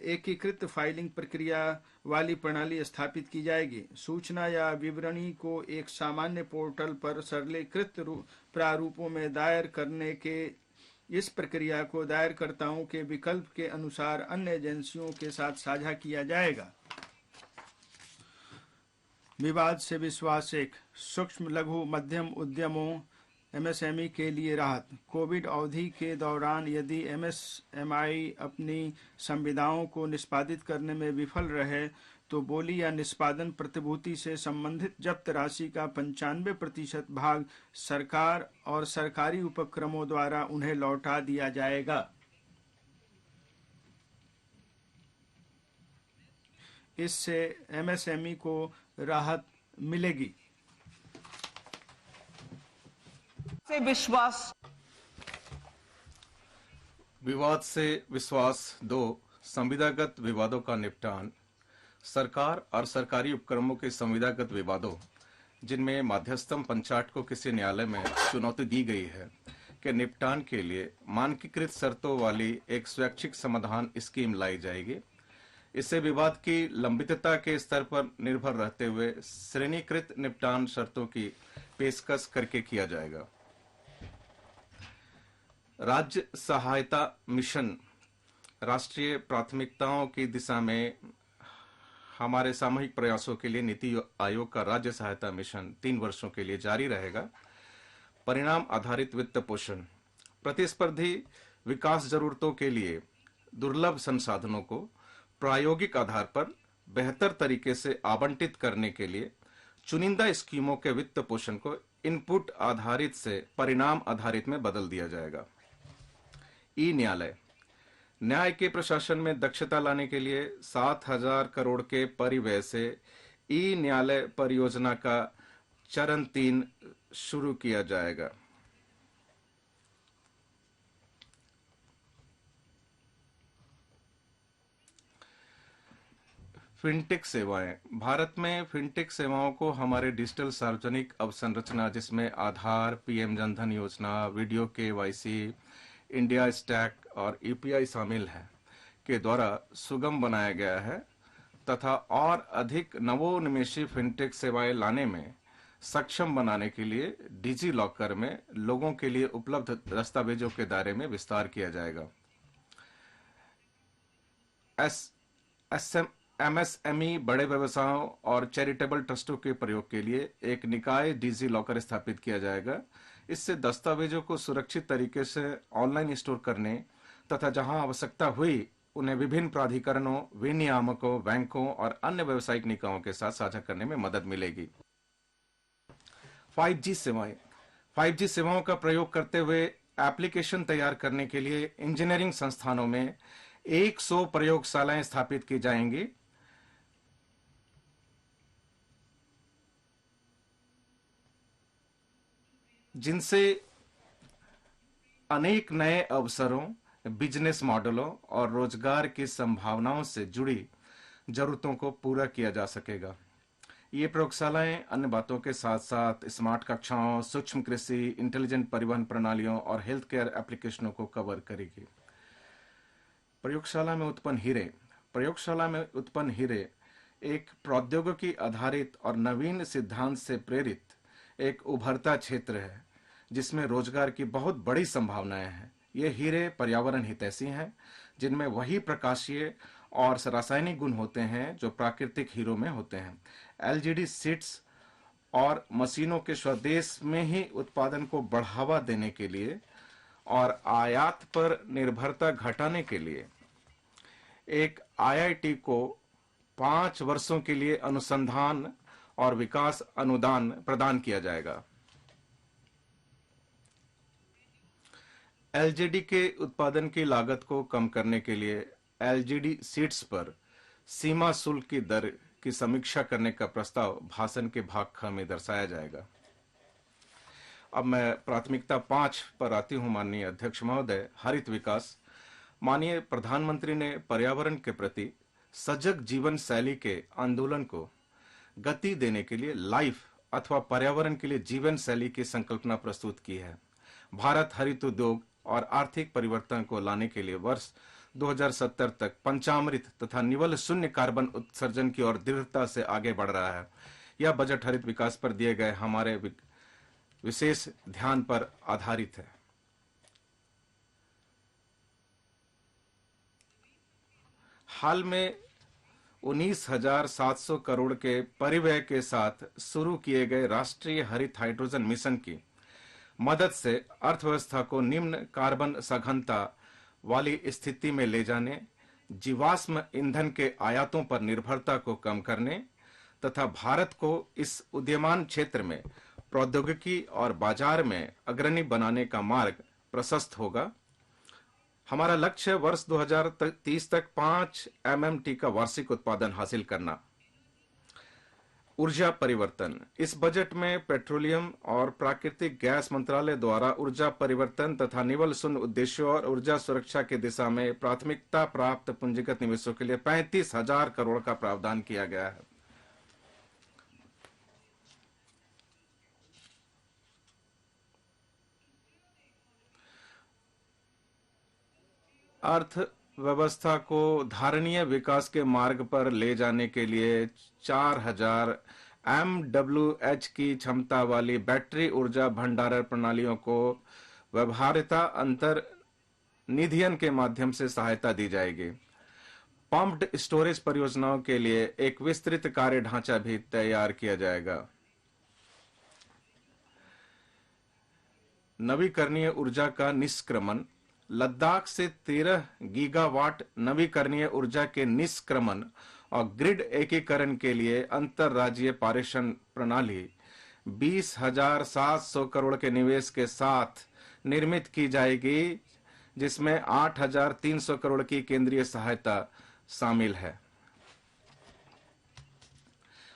एकीकृत फाइलिंग प्रक्रिया वाली प्रणाली स्थापित की जाएगी। सूचना या विवरणी को एक सामान्य पोर्टल पर सरलीकृत प्रारूपों में दायर करने के इस प्रक्रिया को दायरकर्ताओं के विकल्प के अनुसार अन्य एजेंसियों के साथ साझा किया जाएगा। विवाद से विश्वास। एक सूक्ष्म लघु मध्यम उद्यमों एमएसएमई के लिए राहत। कोविड अवधि के दौरान यदि एमएसएमई अपनी संविदाओं को निष्पादित करने में विफल रहे तो बोली या निष्पादन प्रतिभूति से संबंधित जब्त राशि का 95% भाग सरकार और सरकारी उपक्रमों द्वारा उन्हें लौटा दिया जाएगा। इससे एमएसएमई को राहत मिलेगी। से विश्वास। विवाद से विश्वास 2 संविदागत विवादों का निपटान। सरकार और सरकारी उपक्रमों के संविदागत विवादों जिनमें मध्यस्थम पंचायत को किसी न्यायालय में चुनौती दी गई है के निपटान के लिए मानकीकृत शर्तों वाली एक स्वैच्छिक समाधान स्कीम लाई जाएगी। इसे विवाद की लंबितता के स्तर पर निर्भर रहते हुए श्रेणीकृत निपटान शर्तों की पेशकश करके किया जाएगा। राज्य सहायता मिशन राष्ट्रीय प्राथमिकताओं की दिशा में हमारे सामूहिक प्रयासों के लिए नीति आयोग का राज्य सहायता मिशन 3 वर्षों के लिए जारी रहेगा। परिणाम आधारित वित्त पोषण प्रतिस्पर्धी विकास जरूरतों के लिए दुर्लभ संसाधनों को प्रायोगिक आधार पर बेहतर तरीके से आवंटित करने के लिए चुनिंदा स्कीमों के वित्त पोषण को इनपुट आधारित से परिणाम आधारित में बदल दिया जाएगा। ई न्यायालय न्याय के प्रशासन में दक्षता लाने के लिए 7,000 करोड़ के परिव्यय से ई न्यायालय परियोजना का चरण 3 शुरू किया जाएगा। फिनटेक सेवाएं भारत में फिनटेक सेवाओं को हमारे डिजिटल सार्वजनिक अवसंरचना जिसमें आधार, पीएम जनधन योजना, वीडियो केवाईसी, इंडिया स्टैक और यूपीआई शामिल है के द्वारा सुगम बनाया गया है तथा और अधिक नवोन्मेषी फिनटेक सेवाएं लाने में सक्षम बनाने के लिए डिजी लॉकर में लोगों के लिए उपलब्ध दस्तावेजों के दायरे में विस्तार किया जाएगा। एमएसएमई बड़े व्यवसायों और चैरिटेबल ट्रस्टों के प्रयोग के लिए एक निकाय डिजी लॉकर स्थापित किया जाएगा। इससे दस्तावेजों को सुरक्षित तरीके से ऑनलाइन स्टोर करने तथा जहां आवश्यकता हुई उन्हें विभिन्न प्राधिकरणों, विनियामकों, बैंकों और अन्य व्यावसायिक निकायों के साथ साझा करने में मदद मिलेगी। 5G सेवाएं 5G सेवाओं का प्रयोग करते हुए एप्लीकेशन तैयार करने के लिए इंजीनियरिंग संस्थानों में 100 प्रयोगशालाएं स्थापित की जाएंगी। जिनसे अनेक नए अवसरों, बिजनेस मॉडलों और रोजगार की संभावनाओं से जुड़ी जरूरतों को पूरा किया जा सकेगा। ये प्रयोगशालाएं अन्य बातों के साथ साथ स्मार्ट कक्षाओं, सूक्ष्म कृषि, इंटेलिजेंट परिवहन प्रणालियों और हेल्थ केयर एप्लीकेशनों को कवर करेगी। प्रयोगशाला में उत्पन्न हीरे एक प्रौद्योगिकी आधारित और नवीन सिद्धांत से प्रेरित एक उभरता क्षेत्र है जिसमें रोजगार की बहुत बड़ी संभावनाएं हैं। ये हीरे पर्यावरण हितैषी हैं जिनमें वही प्रकाशीय और रासायनिक गुण होते हैं जो प्राकृतिक हीरों में होते हैं। एलजीडी सीड्स और मशीनों के स्वदेश में ही उत्पादन को बढ़ावा देने के लिए और आयात पर निर्भरता घटाने के लिए एक आईआईटी को 5 वर्षों के लिए अनुसंधान और विकास अनुदान प्रदान किया जाएगा। एलजीडी के उत्पादन की लागत को कम करने के लिए एलजीडी सीड्स पर सीमा शुल्क की दर की समीक्षा करने का प्रस्ताव भाषण के भाग ख में दर्शाया जाएगा। अब मैं प्राथमिकता 5 पर आती हूं। माननीय अध्यक्ष महोदय, हरित विकास। माननीय प्रधानमंत्री ने पर्यावरण के प्रति सजग जीवन शैली के आंदोलन को गति देने के लिए लाइफ अथवा पर्यावरण के लिए जीवन शैली की संकल्पना प्रस्तुत की है। भारत हरित उद्योग और आर्थिक परिवर्तन को लाने के लिए वर्ष 2070 तक पंचामृत तथा निवल शून्य कार्बन उत्सर्जन की ओर दृढ़ता से आगे बढ़ रहा है। यह बजट हरित विकास पर दिए गए हमारे विशेष ध्यान पर आधारित है। हाल में 19,700 करोड़ के परिव्यय के साथ शुरू किए गए राष्ट्रीय हरित हाइड्रोजन मिशन की मदद से अर्थव्यवस्था को निम्न कार्बन सघनता वाली स्थिति में ले जाने, जीवाश्म ईंधन के आयातों पर निर्भरता को कम करने तथा भारत को इस उदीयमान क्षेत्र में प्रौद्योगिकी और बाजार में अग्रणी बनाने का मार्ग प्रशस्त होगा। हमारा लक्ष्य वर्ष 2030 तक 5 MMT का वार्षिक उत्पादन हासिल करना। ऊर्जा परिवर्तन। इस बजट में पेट्रोलियम और प्राकृतिक गैस मंत्रालय द्वारा ऊर्जा परिवर्तन तथा निवल शून्य उद्देश्यों और ऊर्जा सुरक्षा की दिशा में प्राथमिकता प्राप्त पूंजीगत निवेशों के लिए 35,000 करोड़ का प्रावधान किया गया है। व्यवस्था को धारणीय विकास के मार्ग पर ले जाने के लिए 4000 MWH की क्षमता वाली बैटरी ऊर्जा भंडारण प्रणालियों को व्यवहार्यता अंतर निधियन के माध्यम से सहायता दी जाएगी। पंप्ड स्टोरेज परियोजनाओं के लिए एक विस्तृत कार्य ढांचा भी तैयार किया जाएगा। नवीकरणीय ऊर्जा का निष्क्रमण। लद्दाख से 13 गीगावाट नवीकरणीय ऊर्जा के निष्क्रमण और ग्रिड एकीकरण के लिए अंतरराज्यीय पारेषण प्रणाली 20,700 करोड़ के निवेश के साथ निर्मित की जाएगी, जिसमें 8,300 करोड़ की केंद्रीय सहायता शामिल है।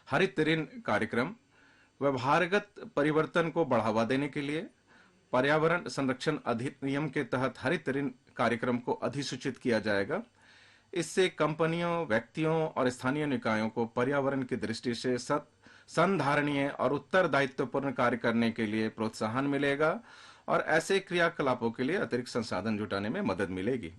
हरित ऋण कार्यक्रम। व्यवहारगत परिवर्तन को बढ़ावा देने के लिए पर्यावरण संरक्षण अधिनियम के तहत हरित ऋण कार्यक्रम को अधिसूचित किया जाएगा। इससे कंपनियों, व्यक्तियों और स्थानीय निकायों को पर्यावरण की दृष्टि से संधारणीय और उत्तरदायित्वपूर्ण कार्य करने के लिए प्रोत्साहन मिलेगा और ऐसे क्रियाकलापों के लिए अतिरिक्त संसाधन जुटाने में मदद मिलेगी।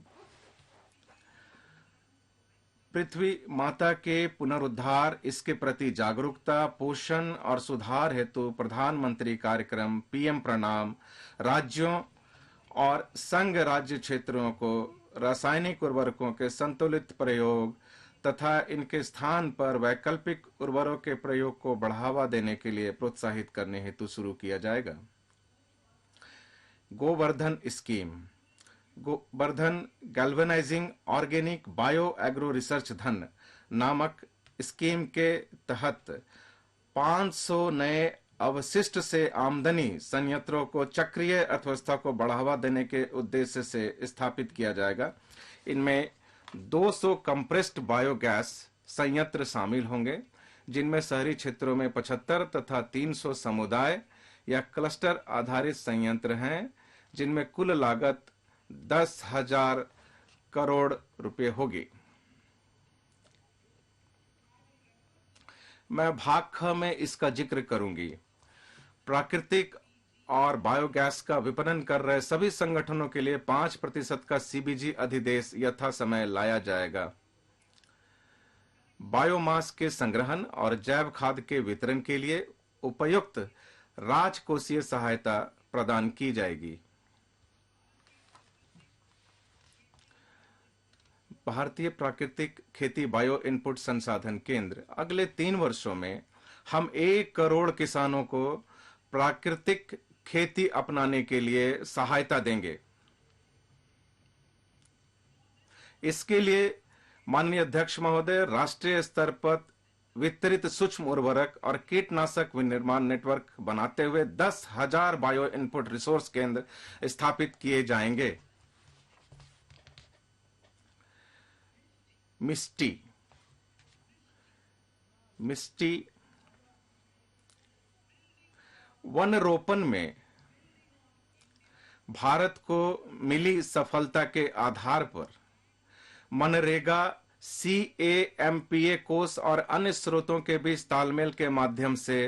पृथ्वी माता के पुनरुद्धार, इसके प्रति जागरूकता, पोषण और सुधार हेतु प्रधानमंत्री कार्यक्रम पीएम प्रणाम राज्यों और संघ राज्य क्षेत्रों को रासायनिक उर्वरकों के संतुलित प्रयोग तथा इनके स्थान पर वैकल्पिक उर्वरकों के प्रयोग को बढ़ावा देने के लिए प्रोत्साहित करने हेतु शुरू किया जाएगा। Govardhan scheme. Govardhan galvanising organic bio agro research धन नामक स्कीम के तहत 500 नए अवशिष्ट से आमदनी संयंत्रों को चक्रीय अर्थव्यवस्था को बढ़ावा देने के उद्देश्य से स्थापित किया जाएगा। इनमें 200 कंप्रेस्ड बायोगैस संयंत्र शामिल होंगे, जिनमें शहरी क्षेत्रों में 75 तथा 300 समुदाय या क्लस्टर आधारित संयंत्र हैं, जिनमें कुल लागत 10,000 करोड़ रुपए होगी। मैं भाग ख में इसका जिक्र करूंगी। प्राकृतिक और बायोगैस का विपणन कर रहे सभी संगठनों के लिए 5% का सीबीजी अधिदेश यथा समय लाया जाएगा। बायोमास के संग्रहण और जैव खाद के वितरण के लिए उपयुक्त राजकोषीय सहायता प्रदान की जाएगी। भारतीय प्राकृतिक खेती बायो इनपुट संसाधन केंद्र अगले 3 वर्षों में हम 1 करोड़ किसानों को प्राकृतिक खेती अपनाने के लिए सहायता देंगे। इसके लिए माननीय अध्यक्ष महोदय राष्ट्रीय स्तर पर वितरित सूक्ष्म उर्वरक और कीटनाशक विनिर्माण नेटवर्क बनाते हुए 10,000 बायो इनपुट रिसोर्स केंद्र स्थापित किए जाएंगे। मिस्टी वन रोपण में भारत को मिली सफलता के आधार पर मनरेगा, CAMPA कोष और अन्य स्रोतों के बीच तालमेल के माध्यम से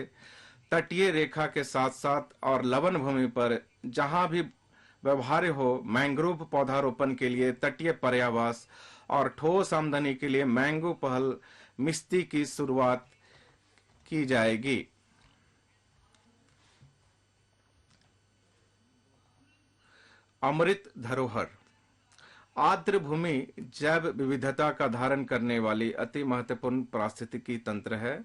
तटीय रेखा के साथ साथ और लवन भूमि पर जहां भी व्यवहार्य हो मैंग्रोव पौधारोपण के लिए तटीय पर्यावास और ठोस आमदनी के लिए मैंगो पहल मिस्टी की शुरुआत की जाएगी। अमृत धरोहर। आर्द्र भूमि जैव विविधता का धारण करने वाली अति महत्वपूर्ण पारिस्थितिकी तंत्र है।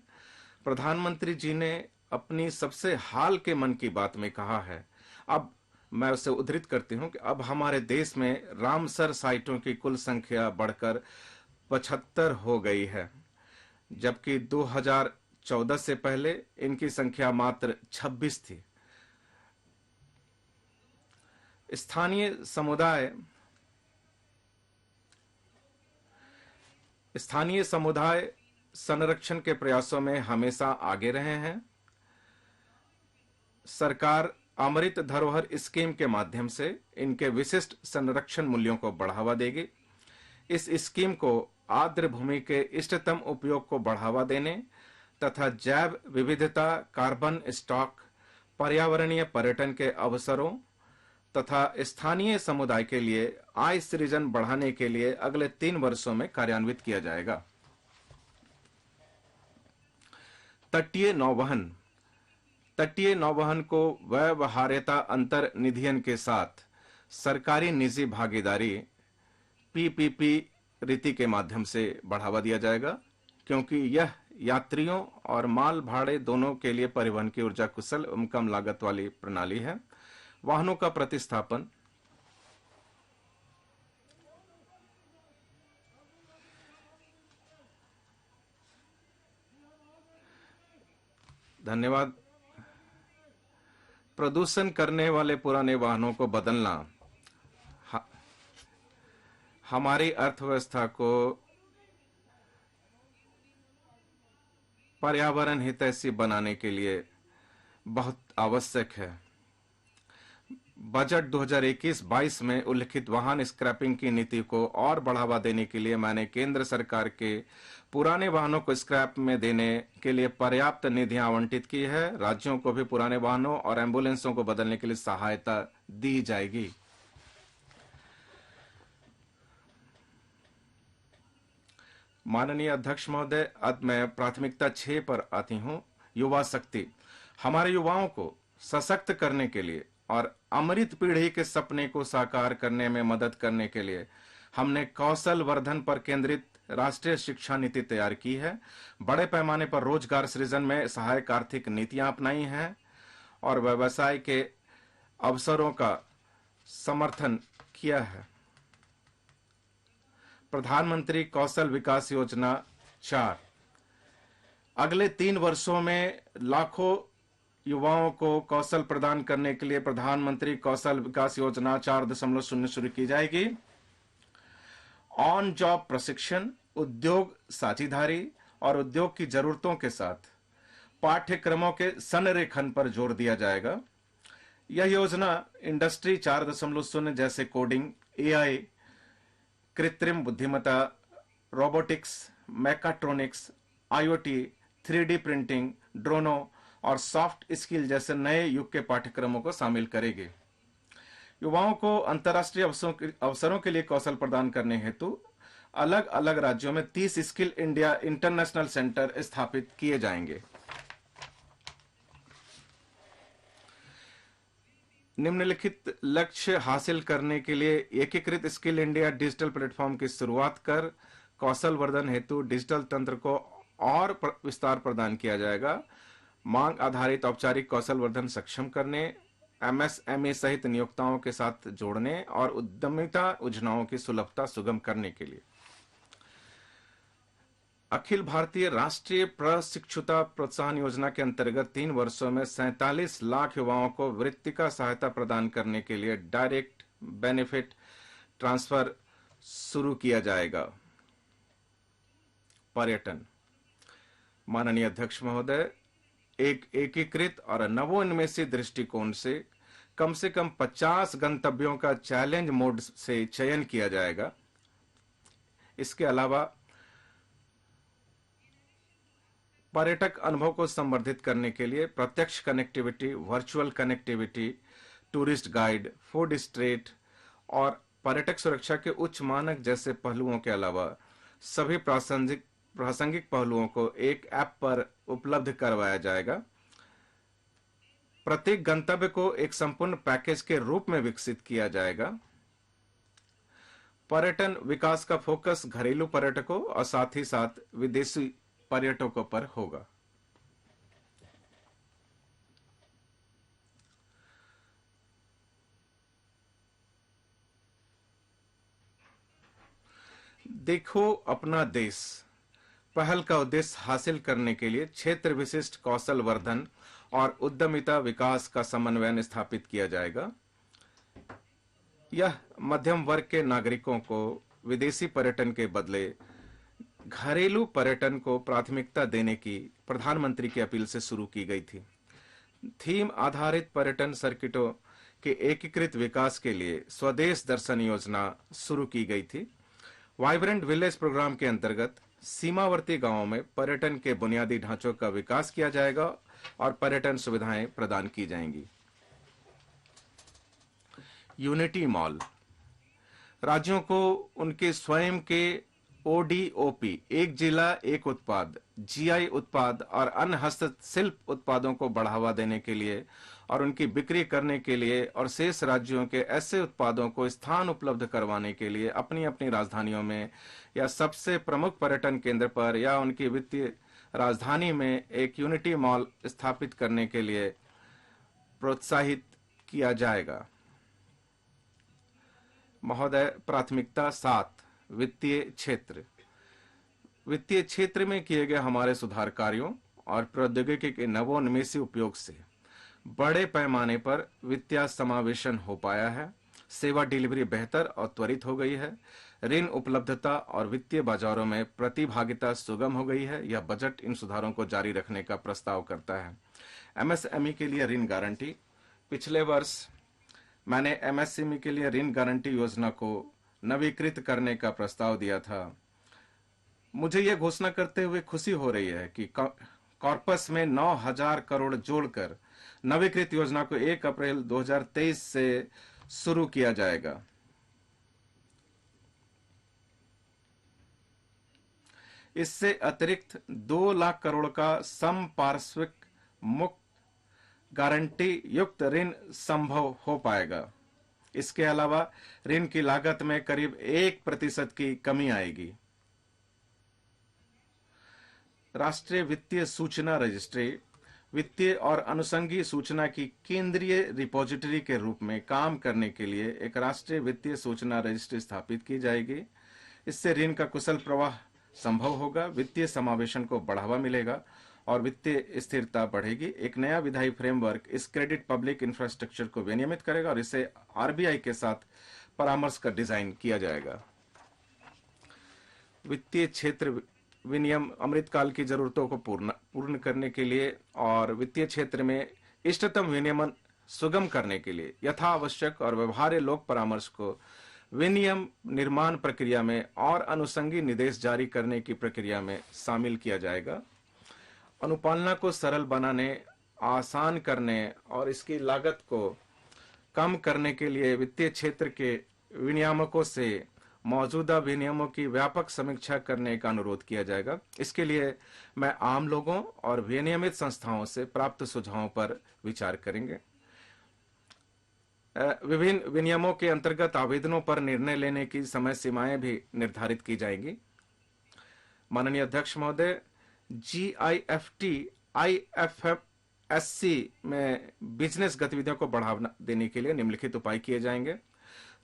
प्रधानमंत्री जी ने अपनी सबसे हाल के मन की बात में कहा है, अब मैं उसे उद्धृत करती हूं कि अब हमारे देश में रामसर साइटों की कुल संख्या बढ़कर 75 हो गई है, जबकि 2014 से पहले इनकी संख्या मात्र 26 थी। स्थानीय समुदाय संरक्षण के प्रयासों में हमेशा आगे रहे हैं। सरकार अमृत धरोहर स्कीम के माध्यम से इनके विशिष्ट संरक्षण मूल्यों को बढ़ावा देगी। इस स्कीम को आर्द्र भूमि के इष्टतम उपयोग को बढ़ावा देने तथा जैव विविधता, कार्बन स्टॉक, पर्यावरणीय पर्यटन के अवसरों, तथा स्थानीय समुदाय के लिए आय सृजन बढ़ाने के लिए अगले 3 वर्षों में कार्यान्वित किया जाएगा। तटीय नौवहन को व्यवहार्यता अंतर निधियन के साथ सरकारी निजी भागीदारी पीपीपी रीति के माध्यम से बढ़ावा दिया जाएगा, क्योंकि यह यात्रियों और माल भाड़े दोनों के लिए परिवहन की ऊर्जा कुशल एवं कम लागत वाली प्रणाली है। वाहनों का प्रतिस्थापन धन्यवाद। प्रदूषण करने वाले पुराने वाहनों को बदलना हमारी अर्थव्यवस्था को पर्यावरण हितैषी बनाने के लिए बहुत आवश्यक है। बजट 2021-22 में उल्लिखित वाहन स्क्रैपिंग की नीति को और बढ़ावा देने के लिए मैंने केंद्र सरकार के पुराने वाहनों को स्क्रैप में देने के लिए पर्याप्त निधियां आवंटित की है। राज्यों को भी पुराने वाहनों और एम्बुलेंसों को बदलने के लिए सहायता दी जाएगी। माननीय अध्यक्ष महोदय, अब मैं प्राथमिकता 6 पर आती हूं। युवा शक्ति। हमारे युवाओं को सशक्त करने के लिए और अमृत पीढ़ी के सपने को साकार करने में मदद करने के लिए हमने कौशल वर्धन पर केंद्रित राष्ट्रीय शिक्षा नीति तैयार की है। बड़े पैमाने पर रोजगार सृजन में सहायक आर्थिक नीतियां अपनाई हैं और व्यवसाय के अवसरों का समर्थन किया है। प्रधानमंत्री कौशल विकास योजना 4 अगले 3 वर्षों में लाखों युवाओं को कौशल प्रदान करने के लिए प्रधानमंत्री कौशल विकास योजना 4.0 शुरू की जाएगी। ऑन जॉब प्रशिक्षण, उद्योग साझेदारी और उद्योग की जरूरतों के साथ पाठ्यक्रमों के संरेखन पर जोर दिया जाएगा। यह योजना इंडस्ट्री 4.0 जैसे कोडिंग, एआई, कृत्रिम बुद्धिमत्ता, robotics, mechatronics, IoT, 3D printing, ड्रोनों और सॉफ्ट स्किल जैसे नए युग के पाठ्यक्रमों को शामिल करेगी। युवाओं को अंतर्राष्ट्रीय अवसरों के लिए कौशल प्रदान करने हेतु अलग अलग राज्यों में 30 स्किल इंडिया इंटरनेशनल सेंटर स्थापित किए जाएंगे। निम्नलिखित लक्ष्य हासिल करने के लिए एकीकृत स्किल इंडिया डिजिटल प्लेटफॉर्म की शुरुआत कर कौशल वर्धन हेतु डिजिटल तंत्र को और विस्तार प्रदान किया जाएगा। मांग आधारित औपचारिक कौशल वर्धन सक्षम करने, एमएसएमई सहित नियोक्ताओं के साथ जोड़ने और उद्यमिता योजनाओं की सुलभता सुगम करने के लिए अखिल भारतीय राष्ट्रीय प्रशिक्षुता प्रोत्साहन योजना के अंतर्गत 3 वर्षों में 47 लाख युवाओं को वृत्तिका सहायता प्रदान करने के लिए डायरेक्ट बेनिफिट ट्रांसफर शुरू किया जाएगा। पर्यटन। माननीय अध्यक्ष महोदय, एक एकीकृत और नवोन्मेषी दृष्टिकोण से कम 50 गंतव्यों का चैलेंज मोड से चयन किया जाएगा। इसके अलावा पर्यटक अनुभव को संवर्धित करने के लिए प्रत्यक्ष connectivity, virtual connectivity, tourist guide, food street और पर्यटक सुरक्षा के उच्च मानक जैसे पहलुओं के अलावा सभी प्रासंगिक पहलुओं को एक ऐप पर उपलब्ध करवाया जाएगा। प्रत्येक गंतव्य को एक संपूर्ण पैकेज के रूप में विकसित किया जाएगा। पर्यटन विकास का फोकस घरेलू पर्यटकों और साथ ही साथ विदेशी पर्यटकों पर होगा। देखो अपना देश पहल का उद्देश्य हासिल करने के लिए क्षेत्र विशिष्ट कौशल वर्धन और उद्यमिता विकास का समन्वय स्थापित किया जाएगा। यह मध्यम वर्ग के नागरिकों को विदेशी पर्यटन के बदले घरेलू पर्यटन को प्राथमिकता देने की प्रधानमंत्री की अपील से शुरू की गई थी। थीम आधारित पर्यटन सर्किटों के एकीकृत विकास के लिए स्वदेश दर्शन योजना शुरू की गई थी। वाइब्रेंट विलेज प्रोग्राम के अंतर्गत सीमावर्ती गांवों में पर्यटन के बुनियादी ढांचों का विकास किया जाएगा और पर्यटन सुविधाएं प्रदान की जाएंगी। Unity mall. राज्यों को उनके स्वयं के ओडीओपी, एक जिला एक उत्पाद, जीआई उत्पाद और अन्य हस्तशिल्प उत्पादों को बढ़ावा देने के लिए और उनकी बिक्री करने के लिए और शेष राज्यों के ऐसे उत्पादों को स्थान उपलब्ध करवाने के लिए अपनी अपनी राजधानियों में या सबसे प्रमुख पर्यटन केंद्र पर या उनकी वित्तीय राजधानी में एक यूनिटी मॉल स्थापित करने के लिए प्रोत्साहित किया जाएगा। महोदय, प्राथमिकता 7, वित्तीय क्षेत्र। वित्तीय क्षेत्र में किए गए हमारे सुधार कार्यों और प्रौद्योगिकी के नवोन्मेषी उपयोग से बड़े पैमाने पर वित्तीय समावेशन हो पाया है। सेवा डिलीवरी बेहतर और त्वरित हो गई है। ऋण उपलब्धता और वित्तीय बाजारों में प्रतिभागिता सुगम हो गई है। यह बजट इन सुधारों को जारी रखने का प्रस्ताव करता है। एमएसएमई के लिए ऋण गारंटी। पिछले वर्ष मैंने एमएसएमई के लिए ऋण गारंटी योजना को नवीकृत करने का प्रस्ताव दिया था। मुझे यह घोषणा करते हुए खुशी हो रही है कि कॉर्पस में 9,000 करोड़ जोड़कर नवीकृत योजना को 1 अप्रैल 2023 से शुरू किया जाएगा। इससे अतिरिक्त 2 लाख करोड़ का समपार्श्विक मुक्त गारंटी युक्त ऋण संभव हो पाएगा। इसके अलावा ऋण की लागत में करीब 1% की कमी आएगी। राष्ट्रीय वित्तीय सूचना रजिस्ट्री वित्तीय और अनुषंगी सूचना की केंद्रीय रिपोजिटरी के रूप में काम करने के लिए एक राष्ट्रीय वित्तीय सूचना रजिस्ट्री स्थापित की जाएगी। इससे ऋण का कुशल प्रवाह संभव होगा, वित्तीय समावेशन को बढ़ावा मिलेगा और वित्तीय स्थिरता बढ़ेगी। एक नया विधायी फ्रेमवर्क इस क्रेडिट पब्लिक इंफ्रास्ट्रक्चर को विनियमित करेगा और इसे आरबीआई के साथ परामर्श कर डिजाइन किया जाएगा। वित्तीय क्षेत्र विनियम अमृतकाल की जरूरतों को पूर्ण करने के लिए और वित्तीय क्षेत्र में इष्टतम विनियमन सुगम करने के लिए यथावश्यक और व्यवहार्य लोक परामर्श को विनियम निर्माण प्रक्रिया में और अनुषंगी निर्देश जारी करने की प्रक्रिया में शामिल किया जाएगा। अनुपालना को सरल बनाने, आसान करने और इसकी लागत को कम करने के लिए वित्तीय क्षेत्र के विनियामकों से मौजूदा विनियमों की व्यापक समीक्षा करने का अनुरोध किया जाएगा। इसके लिए मैं आम लोगों और विनियमित संस्थाओं से प्राप्त सुझावों पर विचार करेंगे। विभिन्न विनियमों के अंतर्गत आवेदनों पर निर्णय लेने की समय सीमाएं भी निर्धारित की जाएंगी। माननीय अध्यक्ष महोदय, GIFT IFFSC में बिजनेस गतिविधियों को बढ़ावा देने के लिए निम्नलिखित उपाय किए जाएंगे।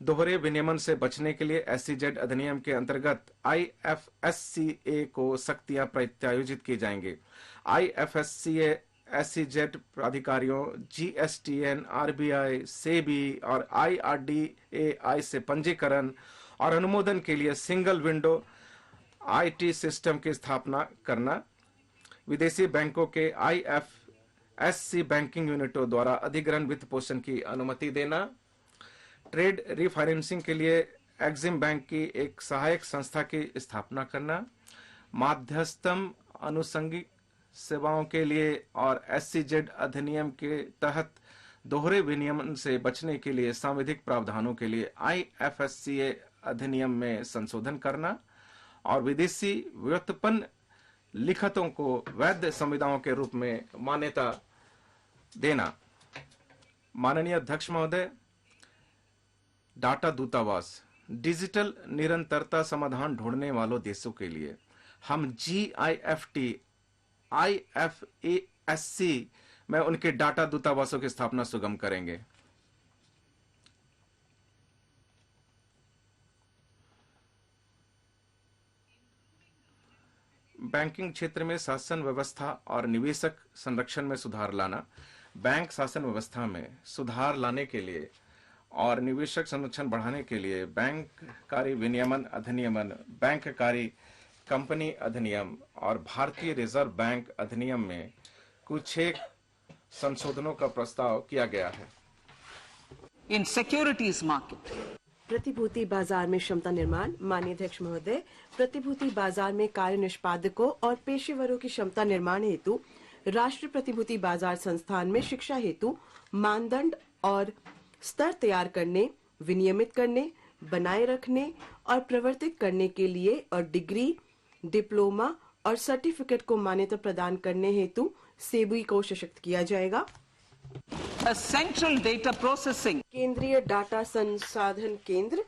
दोहरे विनियमन से बचने के लिए SEZ अधिनियम के अंतर्गत IFSCA को सख्तियां प्रत्यायोजित की जाएंगी। IFSCA SEZ प्राधिकारियों GSTN, RBI, SEBI और IRDAI से पंजीकरण और अनुमोदन के लिए सिंगल विंडो IT सिस्टम की स्थापना करना, विदेशी बैंकों के IFSC बैंकिंग यूनिटों द्वारा अधिग्रहण वित्त पोषण की अनुमति देना, ट्रेड रिफाइनेंसिंग के लिए एक्सिम बैंक की एक सहायक संस्था की स्थापना करना, माध्यस्थम अनुषंगिक सेवाओं के लिए और SEZ अधिनियम के तहत दोहरे विनियमन से बचने के लिए सांविधिक प्रावधानों के लिए IFSCA अधिनियम में संशोधन करना और विदेशी व्युत्पन्न लिखतों को वैध संविदाओं के रूप में मान्यता देना। माननीय अध्यक्ष महोदय, डाटा दूतावास डिजिटल निरंतरता समाधान ढूंढने वालों देशों के लिए हम GIFT IFASC में उनके डाटा दूतावासों की स्थापना सुगम करेंगे। बैंकिंग क्षेत्र में शासन व्यवस्था और निवेशक संरक्षण में सुधार लाना। बैंक शासन व्यवस्था में सुधार लाने के लिए और निवेशक संरक्षण बढ़ाने के लिए बैंककारी विनियमन अधिनियम, बैंककारी कंपनी अधिनियम और भारतीय रिजर्व बैंक अधिनियम में कुछ एक संशोधनों का प्रस्ताव किया गया है। In securities market, प्रतिभूति बाजार में क्षमता निर्माण। माननीय अध्यक्ष महोदय, प्रतिभूति बाजार में कार्य निष्पादकों और पेशेवरों की क्षमता निर्माण हेतु राष्ट्रीय प्रतिभूति बाजार संस्थान में शिक्षा हेतु मानदंड और स्तर तैयार करने, विनियमित करने, बनाए रखने और प्रवर्तित करने के लिए और डिग्री, डिप्लोमा और सर्टिफिकेट को मान्यता प्रदान करने हेतु सेबी को सशक्त किया जाएगा। A central data processing केंद्रीय डाटा संसाधन केंद्र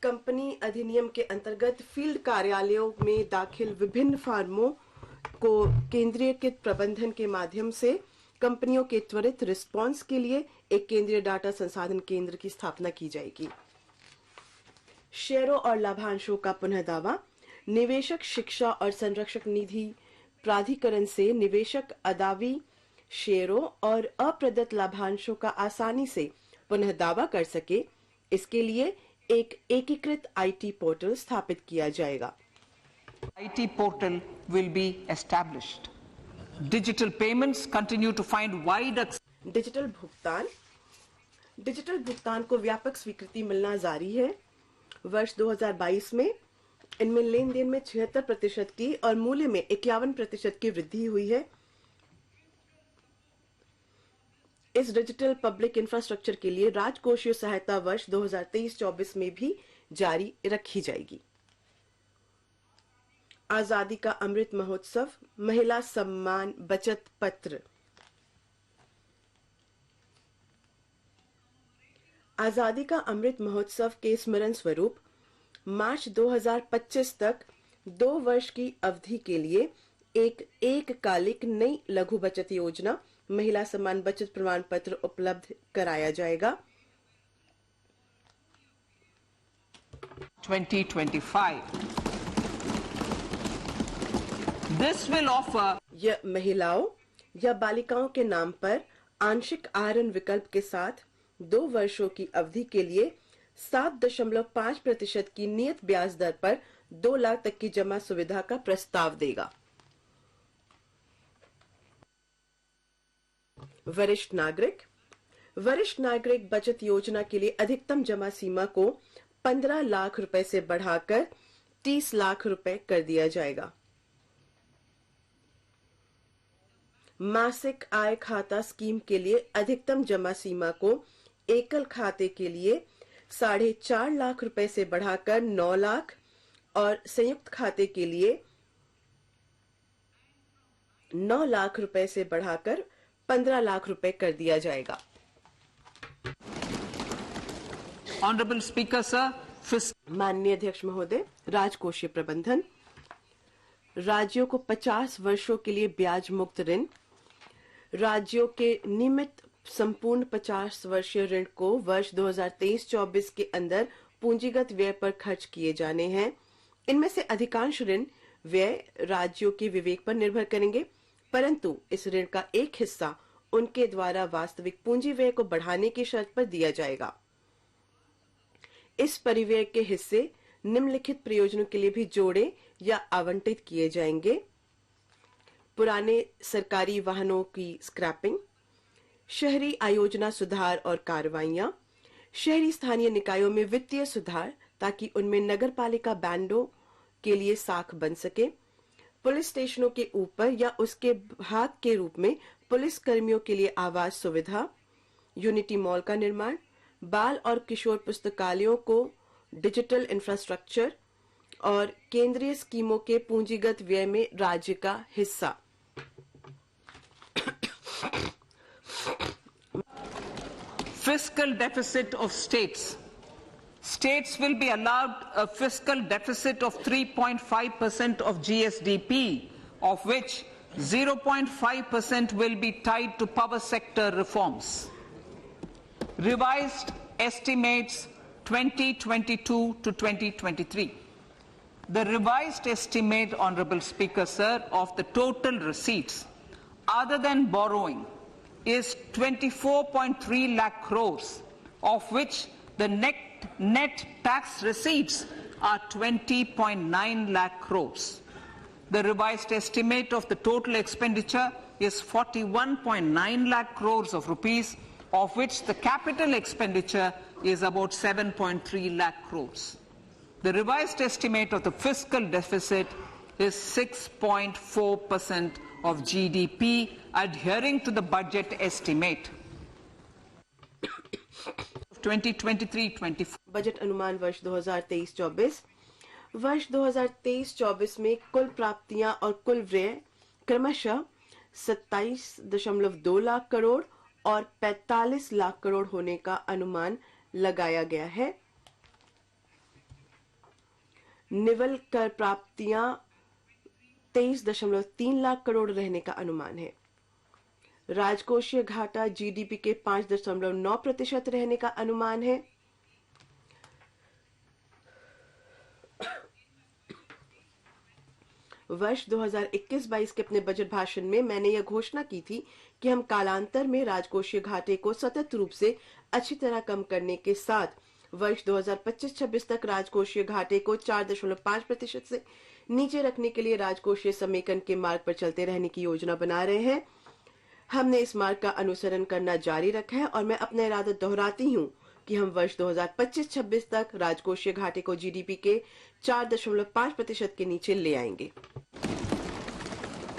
कंपनी अधिनियम के अंतर्गत फील्ड कार्यालयों में दाखिल विभिन्न फर्मों को केंद्रीयकृत प्रबंधन के माध्यम से कंपनियों के त्वरित रिस्पांस के लिए एक केंद्रीय डाटा संसाधन केंद्र की स्थापना की जाएगी। शेयरों और लाभांशों का पुनः दावा। निवेशक शिक्षा और संरक्षक निधि प्राधिकरण से निवेशक अदावी शेयरों और अप्रदत्त लाभांशों का आसानी से पुनः दावा कर सके, इसके लिए एक एकीकृत आईटी पोर्टल स्थापित किया जाएगा। IT portal will be established. Digital payments continue to find wide acceptance. Digital भुगतान को व्यापक स्वीकृति मिलना जारी है। वर्ष 2022 में इनमें लेन देन में 76% की और मूल्य में 51% की वृद्धि हुई है। इस डिजिटल पब्लिक इंफ्रास्ट्रक्चर के लिए राजकोषीय सहायता वर्ष 2023-24 में भी जारी रखी जाएगी। आजादी का अमृत महोत्सव, महिला सम्मान बचत पत्र। आजादी का अमृत महोत्सव के स्मरण स्वरूप मार्च 2025 तक 2 वर्ष की अवधि के लिए एक कालिक नई लघु बचत योजना महिला सम्मान बचत प्रमाण पत्र उपलब्ध कराया जाएगा। 2025. This will offer यह महिलाओं या बालिकाओं के नाम पर आंशिक आहरण विकल्प के साथ 2 वर्षों की अवधि के लिए 7.5% की नियत ब्याज दर पर 2 लाख तक की जमा सुविधा का प्रस्ताव देगा। वरिष्ठ नागरिक बचत योजना के लिए अधिकतम जमा सीमा को 15 लाख रुपए से बढ़ाकर 30 लाख रुपए कर दिया जाएगा। मासिक आय खाता स्कीम के लिए अधिकतम जमा सीमा को एकल खाते के लिए 4.5 लाख रुपए से बढ़ाकर 9 लाख और संयुक्त खाते के लिए 9 लाख रुपए से बढ़ाकर 15 लाख रुपए कर दिया जाएगा। Honorable Speaker, sir, माननीय अध्यक्ष महोदय, राजकोषीय प्रबंधन। राज्यों को 50 वर्षों के लिए ब्याज मुक्त ऋण। राज्यों के नियमित संपूर्ण 50 वर्षीय ऋण को वर्ष 2023-24 के अंदर पूंजीगत व्यय पर खर्च किए जाने हैं। इनमें से अधिकांश ऋण व्यय राज्यों के विवेक पर निर्भर करेंगे, परंतु इस ऋण का एक हिस्सा उनके द्वारा वास्तविक पूंजी व्यय को बढ़ाने की शर्त पर दिया जाएगा। इस परिव्यय के हिस्से निम्नलिखित प्रयोजनों के लिए भी जोड़े या आवंटित किए जाएंगे: पुराने सरकारी वाहनों की स्क्रैपिंग, शहरी आयोजना सुधार और कार्रवाइयां, शहरी स्थानीय निकायों में वित्तीय सुधार ताकि उनमें नगरपालिका बैंडों के लिए साख बन सके, पुलिस स्टेशनों के ऊपर या उसके भाग के रूप में पुलिस कर्मियों के लिए आवास सुविधा, यूनिटी मॉल का निर्माण, बाल और किशोर पुस्तकालयों को डिजिटल इंफ्रास्ट्रक्चर और केंद्रीय स्कीमों के पूंजीगत व्यय में राज्य का हिस्सा। fiscal deficit of states. States will be allowed a fiscal deficit of 3.5% of GSDP, of which 0.5% will be tied to power sector reforms. Revised estimates 2022 to 2023. The revised estimate, Honorable Speaker, sir, of the total receipts other than borrowing is 24.3 lakh crores, of which the net tax receipts are 20.9 lakh crores. The revised estimate of the total expenditure is 41.9 lakh crores of rupees, of which the capital expenditure is about 7.3 lakh crores. The revised estimate of the fiscal deficit is 6.4% of GDP, adhering to the budget estimate. 2023-24. Budget अनुमान वर्ष 2023-24। वर्ष 2023-24 में कुल प्राप्तियां और कुल व्यय क्रमशः 27.2 लाख करोड़ और 45 लाख करोड़ होने का अनुमान लगाया गया है। निवल कर प्राप्तियां 23.3 लाख करोड़ रहने का अनुमान है। राजकोषीय घाटा जीडीपी के 5.9% रहने का अनुमान है। वर्ष 2021-22 के अपने बजट भाषण में मैंने यह घोषणा की थी कि हम कालांतर में राजकोषीय घाटे को सतत रूप से अच्छी तरह कम करने के साथ वर्ष 2025-26 तक राजकोषीय घाटे को 4.5% से नीचे रखने के लिए राजकोषीय समेकन के मार्ग पर चलते रहने की योजना बना रहे हैं। हमने इस मार्ग का अनुसरण करना जारी रखा है और मैं अपना इरादा दोहराती हूँ कि हम वर्ष 2025-26 तक राजकोषीय घाटे को जीडीपी के 4.5% के नीचे ले आएंगे।